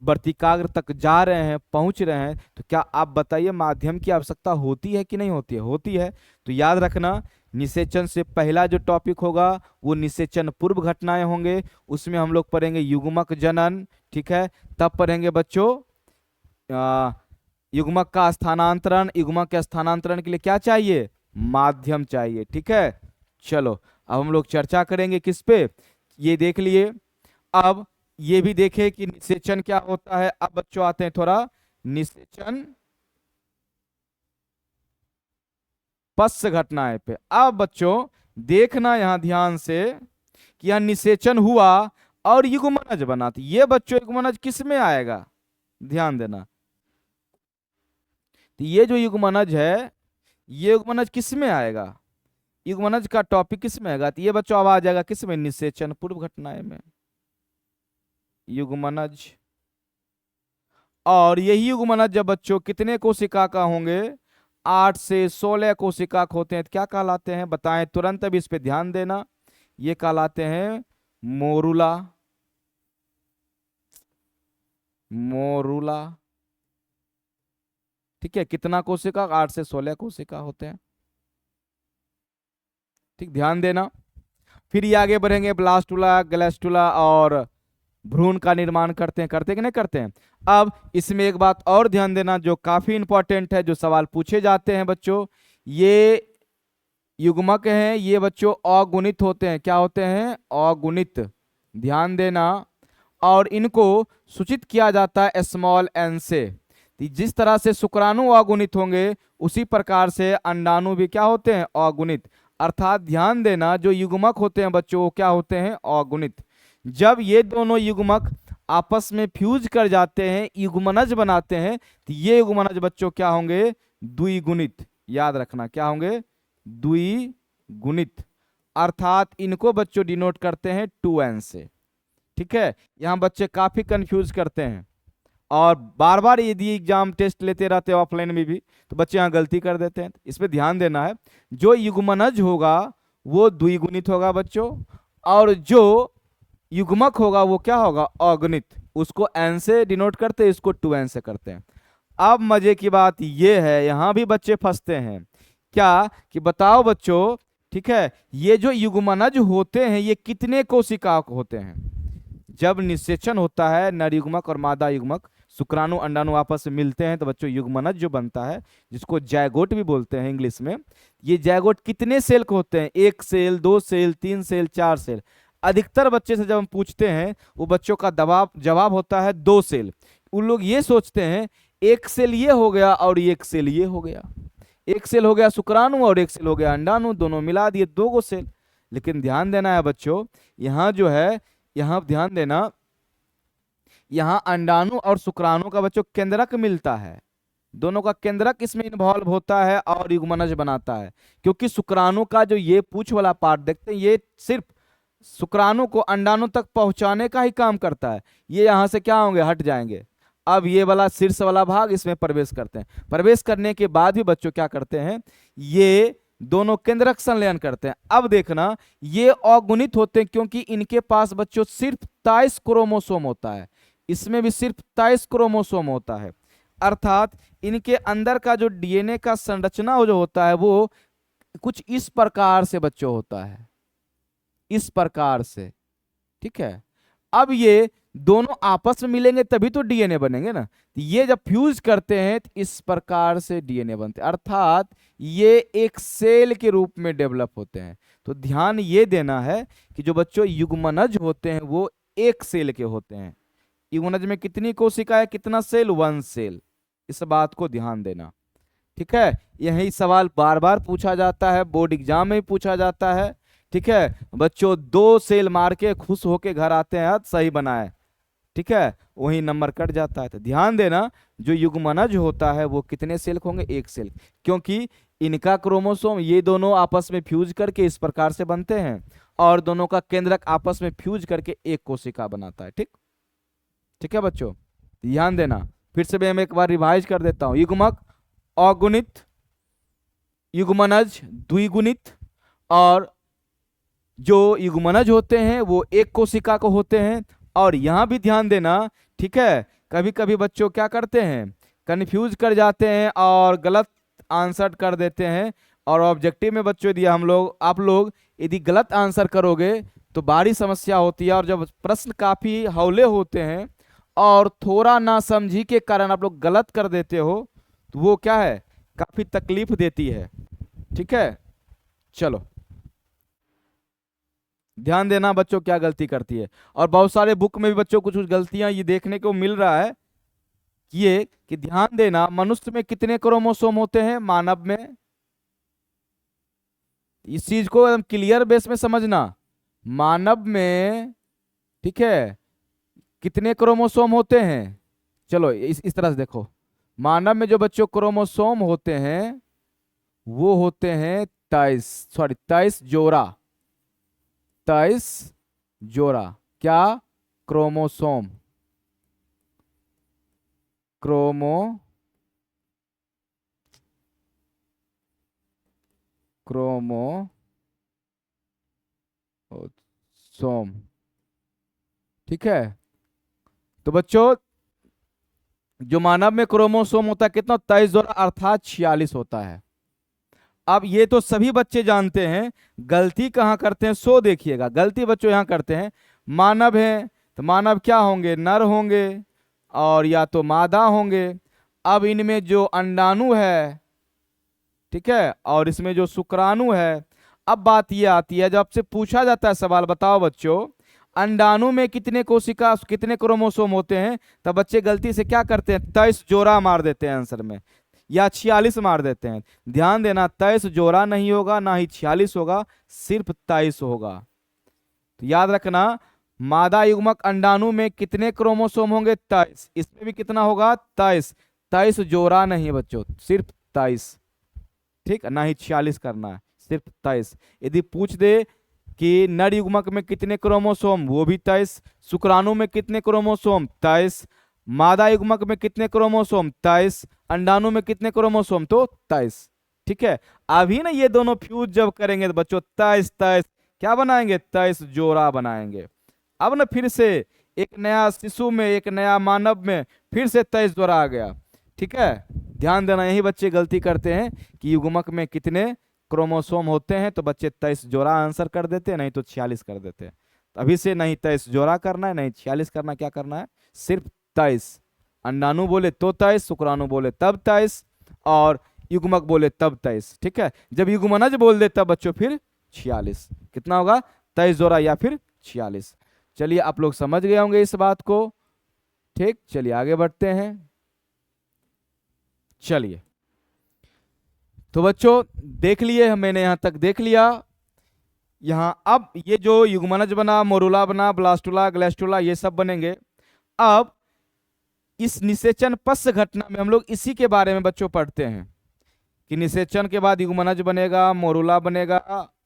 वर्तिकाग्र तक जा रहे हैं, पहुंच रहे हैं, तो क्या आप बताइए माध्यम की आवश्यकता होती है कि नहीं होती है, होती है। तो याद रखना, निषेचन से पहला जो टॉपिक होगा वो निषेचन पूर्व घटनाएं होंगे, उसमें हम लोग पढ़ेंगे युग्मक जनन, ठीक है। तब पढ़ेंगे बच्चों युग्मक का स्थानांतरण, युग्मक के स्थानांतरण के लिए क्या चाहिए, माध्यम चाहिए, ठीक है। चलो अब हम लोग चर्चा करेंगे किस पे, ये देख लिए। अब ये भी देखे कि निषेचन क्या होता है। अब बच्चों आते हैं थोड़ा निषेचन पश्च घटनाएं पे। अब बच्चों देखना यहां ध्यान से कि यहां निषेचन हुआ और युग्मनज बना, तो ये बच्चों युग्मनज किस में आएगा, ध्यान देना। तो ये जो युग्मनज है, ये युग्मनज किस में आएगा, युग्मनज का टॉपिक किस में आएगा, तो ये बच्चों अब आ जाएगा किस में, निषेचन पूर्व घटनाएं में, युग्मनज। और यही युग्मनज जब बच्चों कितने कोशिका का होंगे, 8 से 16 कोशिका होते हैं, तो क्या कहलाते हैं, बताएं तुरंत, अब इस पे ध्यान देना। ये कहलाते हैं मोरूला, मोरूला, ठीक है। कितना कोशिका, 8 से 16 कोशिका होते हैं, ठीक, ध्यान देना। फिर ये आगे बढ़ेंगे, ब्लास्टुला, गैलेस्टुला और भ्रूण का निर्माण करते हैं कि नहीं करते हैं। अब इसमें एक बात और ध्यान देना जो काफी इंपॉर्टेंट है, जो सवाल पूछे जाते हैं बच्चों, ये युग्मक हैं, ये बच्चों अगुणित होते हैं। क्या होते हैं? अगुणित। ध्यान देना। और इनको सूचित किया जाता है स्मॉल एन से। जिस तरह से शुक्राणु अगुणित होंगे उसी प्रकार से अंडाणु भी क्या होते हैं? अगुणित। अर्थात ध्यान देना, जो युग्मक होते हैं बच्चों वो क्या होते हैं? अगुणित। जब ये दोनों युग्मक आपस में फ्यूज कर जाते हैं, युग्मनज बनाते हैं, तो ये युग्मनज बच्चों क्या होंगे? द्विगुणित। याद रखना, क्या होंगे? द्विगुणित। अर्थात इनको बच्चों डिनोट करते हैं 2n से। ठीक है, यहां बच्चे काफी कंफ्यूज करते हैं और बार बार यदि एग्जाम टेस्ट लेते रहते हैं ऑफलाइन में भी, तो बच्चे यहाँ गलती कर देते हैं। इस पे ध्यान देना है। जो युग्मनज होगा वो द्विगुणित होगा बच्चों, और जो युग्मक होगा वो क्या होगा? अगुणित। उसको n से डिनोट करते हैं, इसको 2n से करते हैं। अब मजे की बात ये है, यहां भी बच्चे फंसते हैं क्या कि बताओ बच्चों, ठीक है, ये जो युग्मनज होते हैं ये कितने कोशिका होते हैं? जब निषेचन होता है, नर युग्मक और मादा युग्मक, शुक्राणु अंडाणु आपस में मिलते हैं, तो बच्चों युग्मनज जो बनता है, जिसको जायगोट भी बोलते हैं इंग्लिश में, ये जायगोट कितने सेल के होते हैं? 1 सेल, 2 सेल, 3 सेल, 4 सेल। अधिकतर बच्चे से जब हम पूछते हैं वो बच्चों का जवाब होता है 2 सेल। उन लोग ये सोचते हैं 1 सेल ये हो गया और 1 सेल ये हो गया, 1 सेल हो गया शुक्राणु और 1 सेल हो गया अंडाणु, दोनों मिला दिए 2 गो सेल। लेकिन ध्यान देना है बच्चों, यहाँ जो है, यहाँ ध्यान देना, यहाँ अंडाणु और शुक्राणु का बच्चों केंद्रक मिलता है, दोनों का केंद्रक इसमें इन्वॉल्व होता है और युग्मनज बनाता है। क्योंकि शुक्राणु का जो ये पूंछ वाला पार्ट देखते हैं, ये सिर्फ शुक्राणु को अंडाणु तक पहुंचाने का ही काम करता है। ये यहां से क्या होंगे? हट जाएंगे। अब ये वाला शीर्ष वाला भाग इसमें प्रवेश करते हैं। प्रवेश करने के बाद भी बच्चों क्या करते हैं? ये दोनों केंद्रक संलयन करते हैं। अब देखना, ये अगुणित होते हैं क्योंकि इनके पास बच्चों सिर्फ 23 क्रोमोसोम होता है, इसमें भी सिर्फ 23 क्रोमोसोम होता है। अर्थात इनके अंदर का जो डीएनए का संरचना जो होता है वो कुछ इस प्रकार से बच्चों होता है, इस प्रकार से। ठीक है, अब ये दोनों आपस में मिलेंगे तभी तो डीएनए बनेंगे ना। तो ये जब फ्यूज करते हैं तो इस प्रकार से डीएनए बनते हैं, अर्थात ये एक सेल के रूप में डेवलप होते हैं। तो ध्यान ये देना है कि जो बच्चों युग्मनज होते हैं वो एक सेल के होते हैं। युग्मनज में कितनी कोशिका है? कितना सेल? 1 सेल। इस बात को ध्यान देना। ठीक है, यही सवाल बार बार पूछा जाता है, बोर्ड एग्जाम में भी पूछा जाता है। ठीक है बच्चों, 2 सेल मार के खुश होके घर आते हैं, सही बनाए, ठीक है, वही नंबर कट जाता है। तो ध्यान देना, जो युग्मनज होता है वो कितने सेल होंगे? 1 सेल। क्योंकि इनका क्रोमोसोम ये दोनों आपस में फ्यूज करके इस प्रकार से बनते हैं और दोनों का केंद्रक आपस में फ्यूज करके एक कोशिका बनाता है। ठीक, ठीक है बच्चों, ध्यान देना। फिर से मैं एक बार रिवाइज कर देता हूं। युग्मक अगुणित, युग्मनज द्विगुणित, और जो युग्मनज होते हैं वो एक कोशिका को होते हैं। और यहां भी ध्यान देना, ठीक है, कभी कभी बच्चों क्या करते हैं? कंफ्यूज कर जाते हैं और गलत आंसर कर देते हैं। और ऑब्जेक्टिव में बच्चों यदि आप लोग यदि गलत आंसर करोगे तो बड़ी समस्या होती है। और जब प्रश्न काफी हौले होते हैं और थोड़ा नासमझी के कारण आप लोग गलत कर देते हो तो वो क्या है? काफी तकलीफ देती है। ठीक है, चलो ध्यान देना बच्चों क्या गलती करती है। और बहुत सारे बुक में भी बच्चों कुछ कुछ गलतियां ये देखने को मिल रहा है। ये कि ध्यान देना, मनुष्य में कितने क्रोमोसोम होते हैं? मानव में, इस चीज को एकदम क्लियर बेस में समझना। मानव में, ठीक है, कितने क्रोमोसोम होते हैं? चलो इस तरह से देखो, मानव में जो बच्चों क्रोमोसोम होते हैं वो होते हैं 23 जोड़ा, 23 जोड़ा। क्या? Chromosome, chromosome. ठीक है, तो बच्चों जो मानव में क्रोमोसोम होता है कितना? 23 जोड़ा, अर्थात 46 होता है। अब ये तो सभी बच्चे जानते हैं, गलती कहाँ करते हैं सो देखिएगा। गलती बच्चों यहाँ करते हैं, मानव है तो मानव क्या होंगे, नर होंगे और या तो मादा होंगे। अब इनमें जो अंडाणु है, ठीक है, और इसमें जो शुक्राणु है, अब बात ये आती है जब आपसे पूछा जाता है सवाल, बताओ बच्चों अंडाणु में कितने कोशिका कितने क्रोमोसोम होते हैं, तब बच्चे गलती से क्या करते हैं, 23 जोड़ा मार देते हैं आंसर में, या 46 मार देते हैं। ध्यान देना, 23 जोड़ा नहीं होगा, ना ही 46 होगा, सिर्फ 23 होगा। तो याद रखना, मादा युग्मक अंडाणु में कितने क्रोमोसोम होंगे, 23। इसमें भी कितना होगा, 23। 23 जोड़ा नहीं बच्चों, सिर्फ 23, ठीक, ना ही 46 करना है, सिर्फ 23। यदि पूछ दे कि नर युग्मक में कितने क्रोमोसोम, वो भी 23। शुक्राणु में कितने क्रोमोसोम, 23। मादा युग्मक में कितने क्रोमोसोम, 23। अंडाणु में कितने क्रोमोसोम, तो 23। ठीक है, अभी ना ये दोनों फ्यूज जब करेंगे तो बच्चों 23 23 क्या बनाएंगे, 23 जोड़ा बनाएंगे। अब ना फिर से एक नया शिशु में, एक नया मानव में फिर से 23 जोड़ा आ गया। ठीक है, ध्यान देना, यही बच्चे गलती करते हैं कि युग्मक में कितने क्रोमोसोम होते हैं, तो बच्चे 23 जोड़ा आंसर कर देते हैं, नहीं तो 46 कर देते हैं। तो अभी से नहीं 23 जोड़ा करना है, नहीं 46 करना, क्या करना है, सिर्फ 23। अंडाणु बोले तो 23, शुक्राणु बोले तब 23, और युग्मक बोले तब 23। ठीक है, जब युग्मनज बोल दे तब बच्चों फिर 46। कितना होगा, 23 जोड़ा या फिर 46। चलिए आप लोग समझ गए होंगे इस बात को। ठीक, चलिए आगे बढ़ते हैं। चलिए तो बच्चों देख लिए, मैंने यहां तक देख लिया। यहां अब ये जो युग्मनज बना, मोरुला बना, ब्लास्टुला, ग्लैस्टुला, ये सब बनेंगे। अब इस निषेचन पश्च घटना में हम लोग इसी के बारे में बच्चों पढ़ते हैं कि निषेचन के बाद युग्मनज बनेगा, मोरुला बनेगा,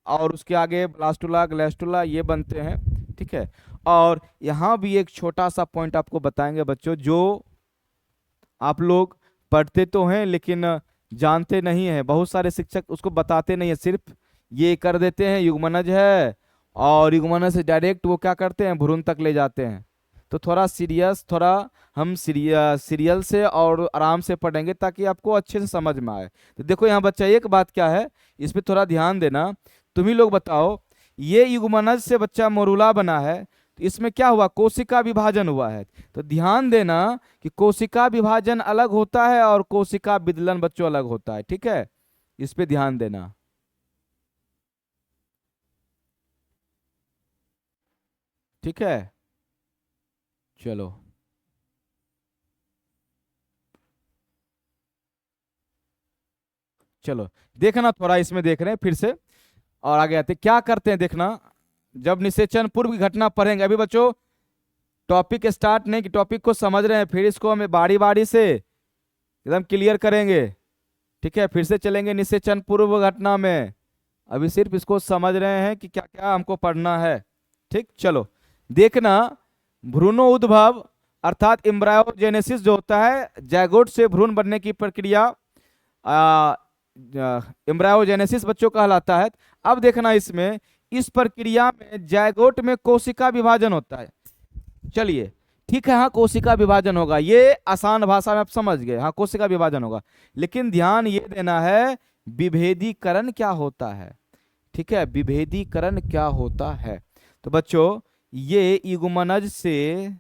और उसके आगे ब्लास्टुला, ग्लैस्टुला, ये बनते हैं। ठीक है, और यहां भी एक छोटा सा पॉइंट आपको बताएंगे बच्चों, जो आप लोग पढ़ते तो हैं लेकिन जानते नहीं है। बहुत सारे शिक्षक उसको बताते नहीं है, सिर्फ ये कर देते हैं युग्मनज है, और युग्मनज से डायरेक्ट वो क्या करते हैं, भ्रूण तक ले जाते हैं। तो थोड़ा सीरियस, थोड़ा हम सीरियल से और आराम से पढ़ेंगे ताकि आपको अच्छे से समझ में आए। तो देखो यहाँ बच्चा, एक बात क्या है, इस पे थोड़ा ध्यान देना। तुम ही लोग बताओ, ये युग्मनज से बच्चा मोरुला बना है, तो इसमें क्या हुआ, कोशिका विभाजन हुआ है। तो ध्यान देना कि कोशिका विभाजन अलग होता है और कोशिका विदलन बच्चों अलग होता है। ठीक है, इस पे ध्यान देना। ठीक है, चलो चलो देखना, थोड़ा इसमें देख रहे हैं फिर से और आगे आते क्या करते हैं देखना। जब निषेचन पूर्व की घटना पढ़ेंगे, अभी बच्चों टॉपिक स्टार्ट नहीं कि टॉपिक को समझ रहे हैं, फिर इसको हमें बारी बारी से एकदम क्लियर करेंगे। ठीक है, फिर से चलेंगे निषेचन पूर्व घटना में, अभी सिर्फ इसको समझ रहे हैं कि क्या क्या हमको पढ़ना है। ठीक, चलो देखना, भ्रूणो उद्भव अर्थात एम्ब्रायोजेनेसिस जो होता है, जैगोट से भ्रूण बनने की प्रक्रिया एम्ब्रायोजेनेसिस बच्चों कहलाता है। अब देखना इसमें, इस प्रक्रिया में जैगोट में कोशिका विभाजन होता है। चलिए ठीक है, हाँ कोशिका विभाजन होगा, ये आसान भाषा में आप समझ गए, हाँ कोशिका विभाजन होगा। लेकिन ध्यान ये देना है, विभेदीकरण क्या होता है। ठीक है, विभेदीकरण क्या होता है। तो बच्चों ये युग्मनज से,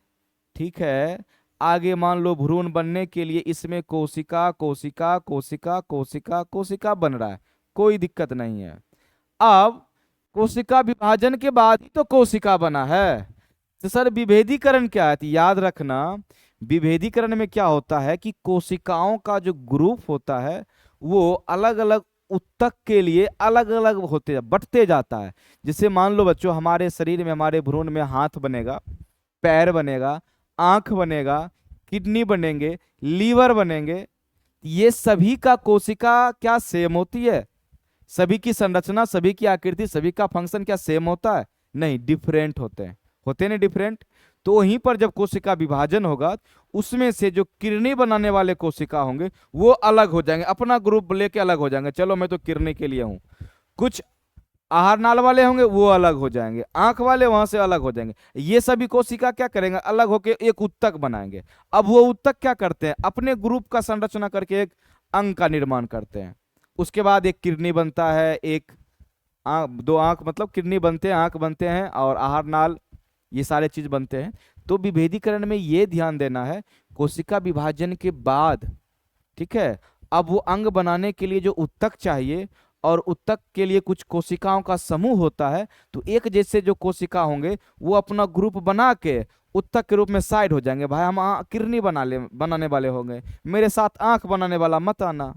ठीक है, आगे मान लो भ्रूण बनने के लिए इसमें कोशिका कोशिका कोशिका कोशिका कोशिका बन रहा है, कोई दिक्कत नहीं है। अब कोशिका विभाजन के बाद ही तो कोशिका बना है, तो सर विभेदीकरण क्या है। तो याद रखना, विभेदीकरण में क्या होता है कि कोशिकाओं का जो ग्रुप होता है वो अलग अलग उत्तक के लिए अलग अलग होते बढ़ते जाता है। जैसे मान लो बच्चों, हमारे शरीर में, हमारे भ्रूण में हाथ बनेगा, पैर बनेगा, आंख बनेगा, किडनी बनेंगे, लीवर बनेंगे, ये सभी का कोशिका क्या सेम होती है, सभी की संरचना, सभी की आकृति, सभी का फंक्शन क्या सेम होता है, नहीं, डिफरेंट होते हैं, होते नहीं डिफरेंट। तो वहीं पर जब कोशिका विभाजन होगा, उसमें से जो किडनी बनाने वाले कोशिका होंगे वो अलग हो जाएंगे, अपना ग्रुप लेके अलग हो जाएंगे, चलो मैं तो किडनी के लिए हूं। कुछ आहार नाल वाले होंगे वो अलग हो जाएंगे, आंख वाले वहां से अलग हो जाएंगे। ये सभी कोशिका क्या करेंगे, अलग होकर एक उत्तक बनाएंगे। अब वो उत्तक क्या करते हैं, अपने ग्रुप का संरचना करके एक अंग का निर्माण करते हैं। उसके बाद एक किडनी बनता है, एक आँख, दो आँख मतलब किडनी बनते हैं, आँख बनते हैं और आहार नाल, ये सारे चीज बनते हैं। तो विभेदीकरण में ये ध्यान देना है, कोशिका विभाजन के बाद, ठीक है, अब वो अंग बनाने के लिए जो उत्तक चाहिए, और उत्तक के लिए कुछ कोशिकाओं का समूह होता है, तो एक जैसे जो कोशिका होंगे वो अपना ग्रुप बना के उत्तक के रूप में साइड हो जाएंगे। भाई हम किडनी बनाने वाले होंगे, मेरे साथ आंख बनाने वाला मत आना।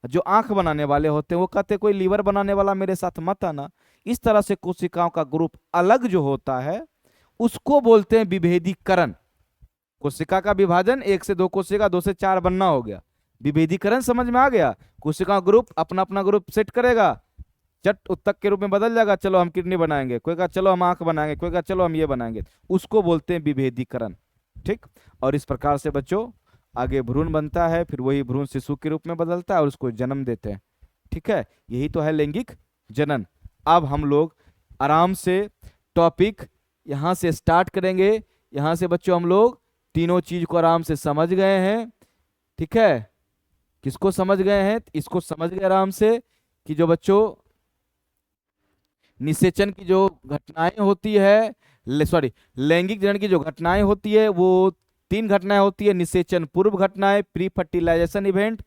जो आंख बनाने वाले होते हैं वो कहते हैं कोई लीवर बनाने वाला मेरे साथ मत आना। इस तरह से कोशिकाओं का ग्रुप अलग जो होता है उसको बोलते हैं विभेदीकरण। कोशिका का विभाजन, एक से दो कोशिका, दो से चार बनना हो गया। विभेदीकरण समझ में आ गया? कोशिका ग्रुप अपना अपना ग्रुप सेट करेगा, चट उत्तक के रूप में बदल जाएगा, चलो हम किडनी बनाएंगे, कोई कहा चलो हम आंख बनाएंगे, कोई कहा चलो हम ये बनाएंगे, उसको बोलते हैं विभेदीकरण। ठीक, और इस प्रकार से बच्चों आगे भ्रूण बनता है, फिर वही भ्रूण शिशु के रूप में बदलता है और उसको जन्म देते हैं। ठीक है, यही तो है लैंगिक जनन। अब हम लोग आराम से टॉपिक यहाँ से स्टार्ट करेंगे। यहाँ से बच्चों हम लोग तीनों चीज को आराम से समझ गए हैं। ठीक है, किसको समझ गए हैं? इसको समझ गए आराम से कि जो बच्चों निषेचन की जो घटनाएं होती है, सॉरी लैंगिक जनन की जो घटनाएं होती है वो तीन घटनाएं होती है। निषेचन पूर्व घटनाएं, प्री फर्टिलाइजेशन इवेंट,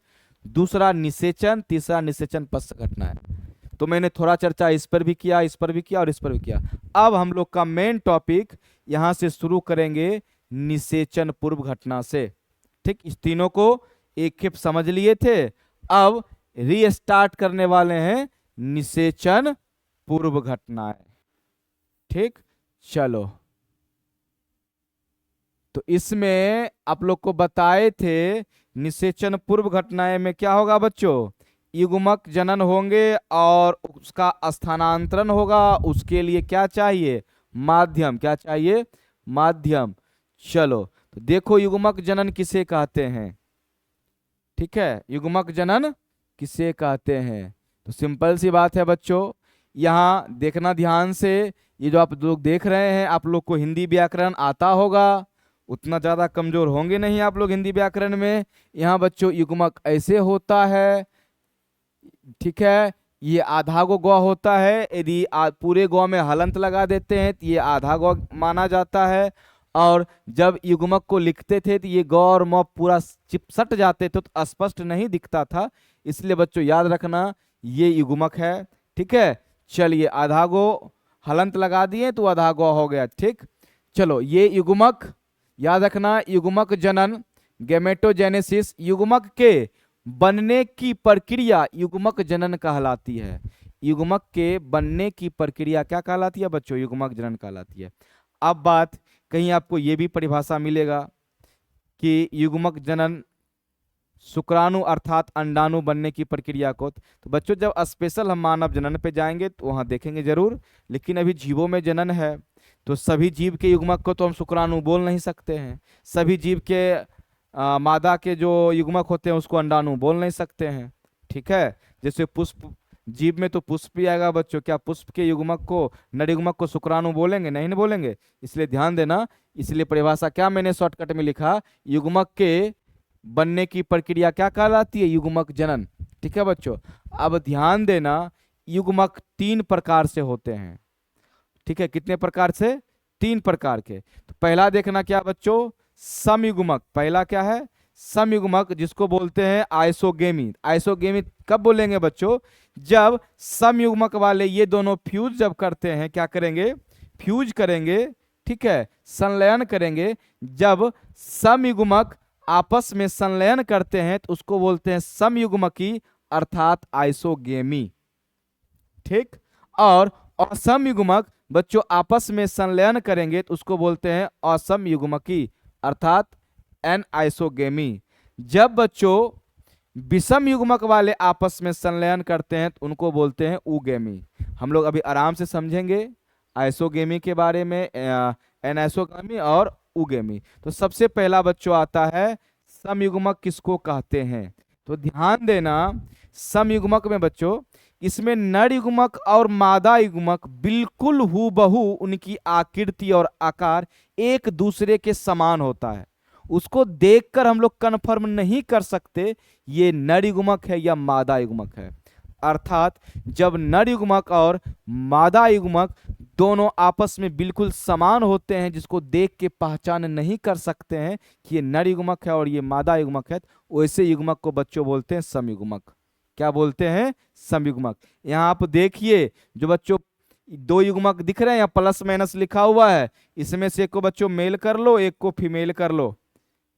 दूसरा निषेचन, तीसरा निषेचन पश्च घटनाएं। तो मैंने थोड़ा चर्चा इस पर भी किया, इस पर भी किया और इस पर भी किया। अब हम लोग का मेन टॉपिक यहां से शुरू करेंगे निषेचन पूर्व घटना से। ठीक, इस तीनों को एक खेप समझ लिए थे, अब रीस्टार्ट करने वाले हैं निषेचन पूर्व घटनाएं। ठीक, चलो, तो इसमें आप लोग को बताए थे निषेचन पूर्व घटनाएं में क्या होगा बच्चों? युग्मक जनन होंगे और उसका स्थानांतरण होगा। उसके लिए क्या चाहिए? माध्यम। क्या चाहिए? माध्यम। चलो, तो देखो युग्मक जनन किसे कहते हैं। ठीक है, युग्मक जनन किसे कहते हैं? तो सिंपल सी बात है बच्चों, यहाँ देखना ध्यान से। ये जो आप लोग देख रहे हैं, आप लोग को हिंदी व्याकरण आता होगा, उतना ज्यादा कमजोर होंगे नहीं आप लोग हिंदी व्याकरण में। यहाँ बच्चों युग्मक ऐसे होता है, ठीक है, ये आधा गो गौ होता है। यदि पूरे गौ में हलंत लगा देते हैं तो ये आधा गौ माना जाता है। और जब युग्मक को लिखते थे तो ये गौ और म पूरा चिपसट जाते थे तो स्पष्ट नहीं दिखता था, इसलिए बच्चों याद रखना ये युग्मक है। ठीक है, चलिए आधा गो हलंत लगा दिए तो आधा गौ हो गया। ठीक, चलो ये युग्मक याद रखना। युग्मक जनन, गैमेटोजेनेसिस, युग्मक के बनने की प्रक्रिया युग्मक जनन कहलाती है। युग्मक के बनने की प्रक्रिया क्या कहलाती है बच्चों? युग्मक जनन कहलाती है। अब बात, कहीं आपको यह भी परिभाषा मिलेगा कि युग्मक जनन शुक्राणु अर्थात अंडाणु बनने की प्रक्रिया को, तो बच्चों जब स्पेशल हम मानव जनन पे जाएंगे तो वहां देखेंगे जरूर। लेकिन अभी जीवों में जनन है तो सभी जीव के युग्मक को तो हम शुक्राणु बोल नहीं सकते हैं। सभी जीव के मादा के जो युग्मक होते हैं उसको अंडाणु बोल नहीं सकते हैं। ठीक है, जैसे पुष्प जीव में तो पुष्प भी आएगा बच्चों, क्या पुष्प के युग्मक को, नर युग्मक को शुक्राणु बोलेंगे? नहीं नहीं बोलेंगे, इसलिए ध्यान देना। इसलिए परिभाषा क्या मैंने शॉर्टकट में लिखा, युग्मक के बनने की प्रक्रिया क्या कहलाती है? युग्मक जनन। ठीक है बच्चों, अब ध्यान देना, युग्मक तीन प्रकार से होते हैं। ठीक है, कितने प्रकार से? तीन प्रकार के। तो पहला देखना क्या बच्चों? समयुग्मक। पहला क्या है? समयुग्मक, जिसको बोलते हैं आइसोगेमी। आइसोगेमी कब बोलेंगे बच्चों? जब समयुग्मक वाले ये दोनों फ्यूज जब करते हैं, क्या करेंगे? फ्यूज करेंगे। ठीक है, संलयन करेंगे। जब समयुग्मक आपस में संलयन करते हैं तो उसको बोलते हैं समयुग्मकी अर्थात आइसोगेमी। ठीक, और असमयुग्मक बच्चों आपस में संलयन करेंगे तो उसको बोलते हैं असमयुग्मकी अर्थात एनआइसोगेमी। जब बच्चों विषम युग्मक वाले आपस में संलयन करते हैं तो उनको बोलते हैं उगेमी। हम लोग अभी आराम से समझेंगे आइसोगेमी के बारे में, एनाइसोगेमी और उगेमी। तो सबसे पहला बच्चों आता है समयुग्मक किसको कहते हैं? तो ध्यान देना, समयुग्मक में बच्चों इसमें नर युग्मक और मादा युग्मक बिल्कुल हूबहू उनकी आकृति और आकार एक दूसरे के समान होता है। उसको देखकर हम लोग कन्फर्म नहीं कर सकते ये नर युग्मक है या मादा युग्मक है। अर्थात जब नर युग्मक और मादा युग्मक दोनों आपस में बिल्कुल समान होते हैं, जिसको देख के पहचान नहीं कर सकते हैं कि ये नर युग्मक है और ये मादा युग्मक है, वैसे युग्मक को बच्चों बोलते हैं समयुग्मक। क्या बोलते हैं? समयुग्मक। यहाँ आप देखिए जो बच्चों दो युग्मक दिख रहे हैं, या प्लस माइनस लिखा हुआ है, इसमें से एक को बच्चों मेल कर लो, एक को फीमेल कर लो।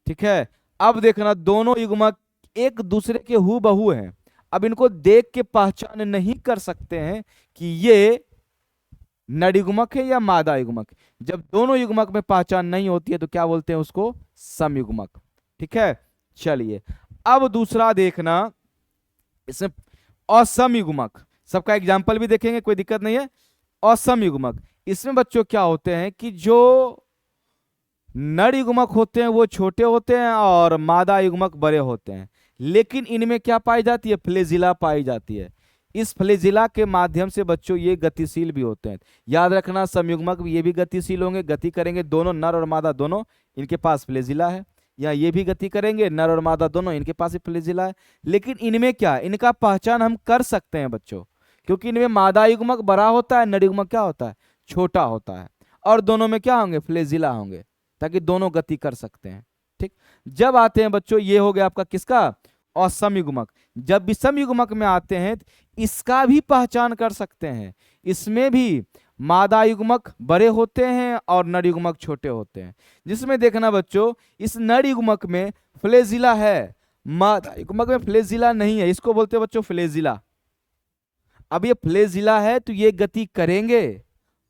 ठीक है, अब देखना दोनों युग्मक एक दूसरे के हूबहू हैं। अब इनको देख के पहचान नहीं कर सकते हैं कि ये नर युग्मक है या मादा युग्मक। जब दोनों युग्मक में पहचान नहीं होती है तो क्या बोलते हैं उसको? समयुग्मक। ठीक है, चलिए अब दूसरा देखना, इसमें असम युग्मक, सबका एग्जाम्पल भी देखेंगे, कोई दिक्कत नहीं है। असम युग्मक, इसमें बच्चों क्या होते हैं कि जो नर युग्मक होते हैं वो छोटे होते हैं और मादा युग्मक बड़े होते हैं, लेकिन इनमें क्या पाई जाती है? फ्लैजिला पाई जाती है। इस फ्लैजिला के माध्यम से बच्चों ये गतिशील भी होते हैं। याद रखना समयुग्मक ये भी गतिशील होंगे, गति करेंगे, दोनों नर और मादा दोनों, इनके पास फ्लैजिला है। या ये भी गति करेंगे, नर और मादा दोनों, इनके पास ही फ्लैजिला है। लेकिन इनमें क्या, इनका पहचान हम कर सकते हैं बच्चों, क्योंकि इनमें मादा युग्मक बड़ा होता है, नर युग्मक क्या होता है? छोटा होता है, और दोनों में क्या होंगे? फ्लैजिला होंगे, ताकि दोनों गति कर सकते हैं। ठीक, जब आते हैं बच्चों, ये हो गया आपका किसका? असम युग्मक। जब विषम युग्मक में आते हैं इसका भी पहचान कर सकते हैं। इसमें भी मादा युग्मक बड़े होते हैं और नर युग्मक छोटे होते हैं। जिसमें देखना बच्चों, इस नर युग्मक में फ्लैजिला है, मादा युग्मक में फ्लैजिला नहीं है, इसको बोलते हैं बच्चों फ्लैजिला। अब ये फ्लैजिला है तो ये गति करेंगे,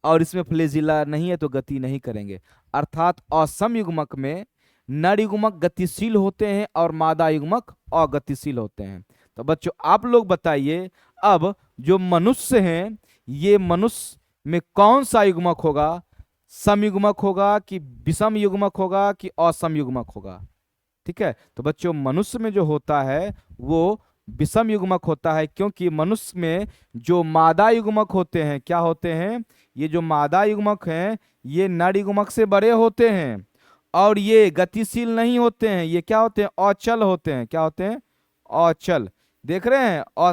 और इसमें फ्लैजिला नहीं है तो गति नहीं करेंगे। अर्थात असम युग्मक में नर युग्मक गतिशील होते हैं और मादा युग्मक अगतिशील होते हैं। तो बच्चों आप लोग बताइए, अब जो मनुष्य हैं, ये मनुष्य में कौन सा युग्मक होगा? समयुग्मक होगा कि विषम युग्मक होगा कि असम युग्मक होगा? ठीक है, तो बच्चों मनुष्य में जो होता है वो विषम युग्मक होता है, क्योंकि मनुष्य में जो मादा युग्मक होते हैं, क्या होते हैं? ये जो मादा युग्मक हैं ये नर युग्मक से बड़े होते हैं, और ये गतिशील नहीं होते हैं, ये क्या होते हैं? अचल होते हैं। क्या होते हैं? अचल। देख रहे हैं,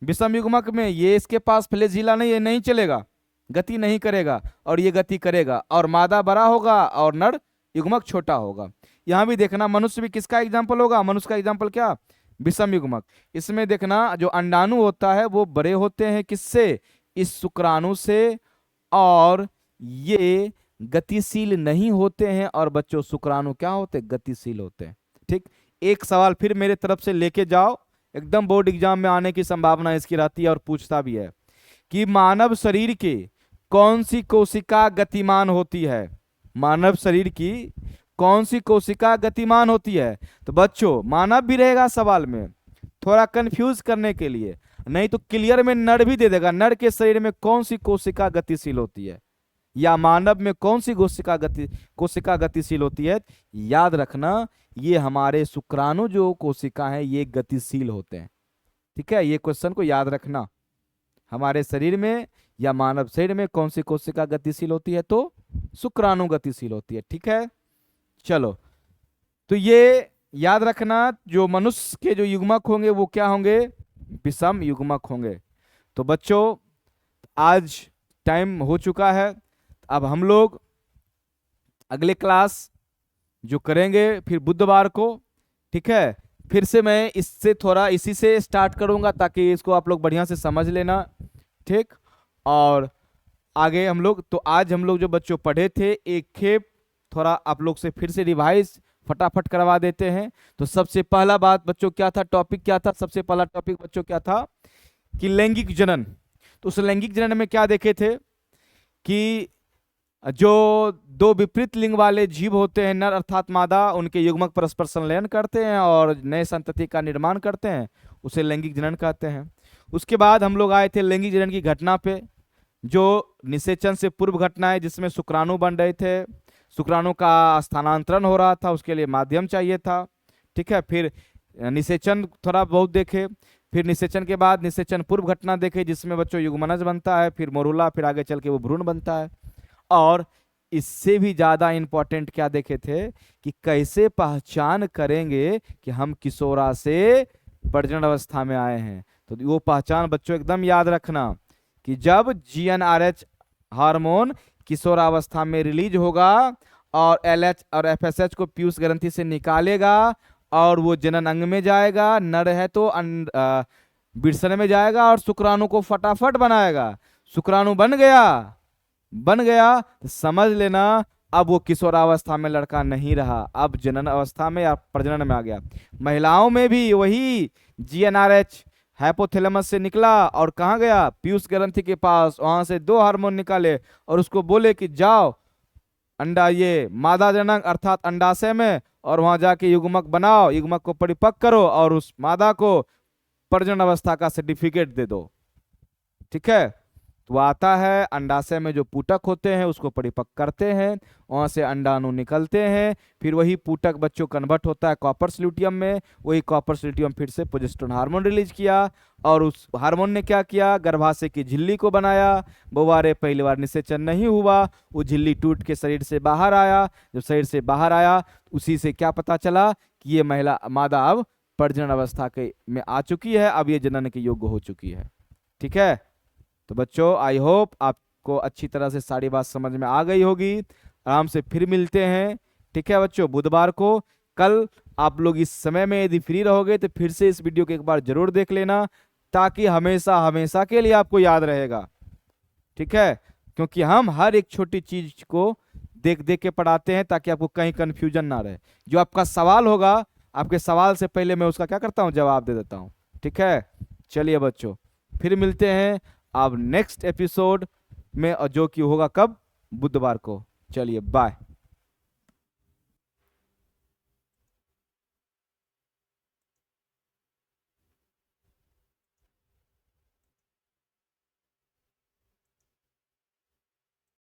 विषम युग्मक में ये इसके पास फ्लैजिला नहीं है, नहीं चलेगा, गति नहीं करेगा, और ये गति करेगा, और मादा बड़ा होगा और नर युग्मक छोटा होगा। यहां भी देखना मनुष्य भी किसका एग्जाम्पल होगा? मनुष्य का एग्जाम्पल क्या? विषम युग्मक। इसमें देखना जो अंडाणु होता है वो बड़े होते हैं, किससे? इस शुक्राणु से, और ये गतिशील नहीं होते हैं, और बच्चों शुक्राणु क्या होते हैं? गतिशील होते हैं। ठीक, एक सवाल फिर मेरे तरफ से लेके जाओ, एकदम बोर्ड एग्जाम में आने की संभावना इसकी रहती है, और पूछता भी है कि मानव शरीर की कौन सी कोशिका गतिमान होती है? मानव शरीर की कौन सी कोशिका गतिमान होती है? तो बच्चों मानव भी रहेगा सवाल में, थोड़ा कंफ्यूज करने के लिए, नहीं तो क्लियर में नर भी दे देगा। नर के शरीर में कौन सी कोशिका गतिशील होती है, या मानव में कौन सी कोशिका गतिशील होती है? याद रखना, ये हमारे शुक्राणु जो कोशिका है ये गतिशील होते हैं। ठीक है, ये क्वेश्चन को याद रखना, हमारे शरीर में या मानव शरीर में कौन सी कोशिका गतिशील होती है? तो शुक्राणु गतिशील होती है। ठीक है, चलो, तो ये याद रखना, जो मनुष्य के जो युग्मक होंगे वो क्या होंगे? विषम युग्मक होंगे। तो बच्चों आज टाइम हो चुका है, अब हम लोग अगले क्लास जो करेंगे फिर बुधवार को। ठीक है, फिर से मैं इससे थोड़ा इसी से स्टार्ट करूंगा ताकि इसको आप लोग बढ़िया से समझ लेना। ठीक, और आगे हम लोग, तो आज हम लोग जो बच्चों पढ़े थे एक खेप थोड़ा आप लोग से फिर से रिवाइज फटाफट करवा देते हैं। तो सबसे पहला बात बच्चों क्या था? टॉपिक क्या था? सबसे पहला टॉपिक बच्चों क्या था? कि लैंगिक जनन। तो उस लैंगिक जनन में क्या देखे थे कि जो दो विपरीत लिंग वाले जीव होते हैं, नर अर्थात मादा, उनके युग्मक परस्पर संलयन करते हैं और नए संतति का निर्माण करते हैं, उसे लैंगिक जनन कहते हैं। उसके बाद हम लोग आए थे लैंगिक जनन की घटना पे, जो निषेचन से पूर्व घटना है, जिसमें शुक्राणु बन रहे थे, शुक्राणु का स्थानांतरण हो रहा था, उसके लिए माध्यम चाहिए था। ठीक है, फिर निषेचन थोड़ा बहुत देखे, फिर निषेचन के बाद निषेचन पूर्व घटना देखे जिसमें बच्चों युग्मनज बनता है, फिर मोरुला, फिर आगे चल के वो भ्रूण बनता है। और इससे भी ज्यादा इंपॉर्टेंट क्या देखे थे कि कैसे पहचान करेंगे कि हम किशोरा से प्रजनन अवस्था में आए हैं। तो वो पहचान बच्चों एकदम याद रखना कि जब GnRH हार्मोन किशोरावस्था में रिलीज होगा और LH और FSH को पीयूष ग्रंथि से निकालेगा और वो जनन अंग में जाएगा, नर है तो वृषण में जाएगा और शुक्राणु को फटाफट बनाएगा। शुक्राणु बन गया तो समझ लेना अब वो किशोरावस्था में लड़का नहीं रहा, अब जनन अवस्था में या प्रजनन में आ गया। महिलाओं में भी वही GnRH हाइपोथैलेमस से निकला और कहाँ गया, पीयूष ग्रंथि के पास, वहां से 2 हार्मोन निकाले और उसको बोले कि जाओ अंडा ये मादा जनक अर्थात अंडाशय में और वहां जाके युग्मक बनाओ, युग्मक को परिपक्व करो और उस मादा को प्रजनन अवस्था का सर्टिफिकेट दे दो। ठीक है, तो आता है अंडाशय में जो पूटक होते हैं उसको परिपक्व करते हैं, वहां से अंडाणु निकलते हैं, फिर वही पूटक बच्चों कन्वर्ट होता है कॉपर्स ल्यूटियम में, वही कॉपर्स ल्यूटियम फिर से प्रोजेस्टेरोन हार्मोन रिलीज किया और उस हार्मोन ने क्या किया, गर्भाशय की झिल्ली को बनाया। बोवारे पहली बार निषेचन नहीं हुआ, वो झिल्ली टूट के शरीर से बाहर आया। जब शरीर से बाहर आया उसी से क्या पता चला कि ये महिला मादा अब प्रजनन अवस्था के में आ चुकी है, अब ये जनन के योग्य हो चुकी है। ठीक है, तो बच्चों आई होप आपको अच्छी तरह से सारी बात समझ में आ गई होगी। आराम से फिर मिलते हैं। ठीक है बच्चों, बुधवार को। कल आप लोग इस समय में यदि फ्री रहोगे तो फिर से इस वीडियो को एक बार जरूर देख लेना, ताकि हमेशा हमेशा के लिए आपको याद रहेगा। ठीक है, क्योंकि हम हर एक छोटी चीज को देख देख के पढ़ाते हैं ताकि आपको कहीं कंफ्यूजन ना रहे। जो आपका सवाल होगा, आपके सवाल से पहले मैं उसका क्या करता हूँ, जवाब दे देता हूँ। ठीक है, चलिए बच्चों फिर मिलते हैं अब नेक्स्ट एपिसोड में, जो कि होगा कब, बुधवार को। चलिए बाय।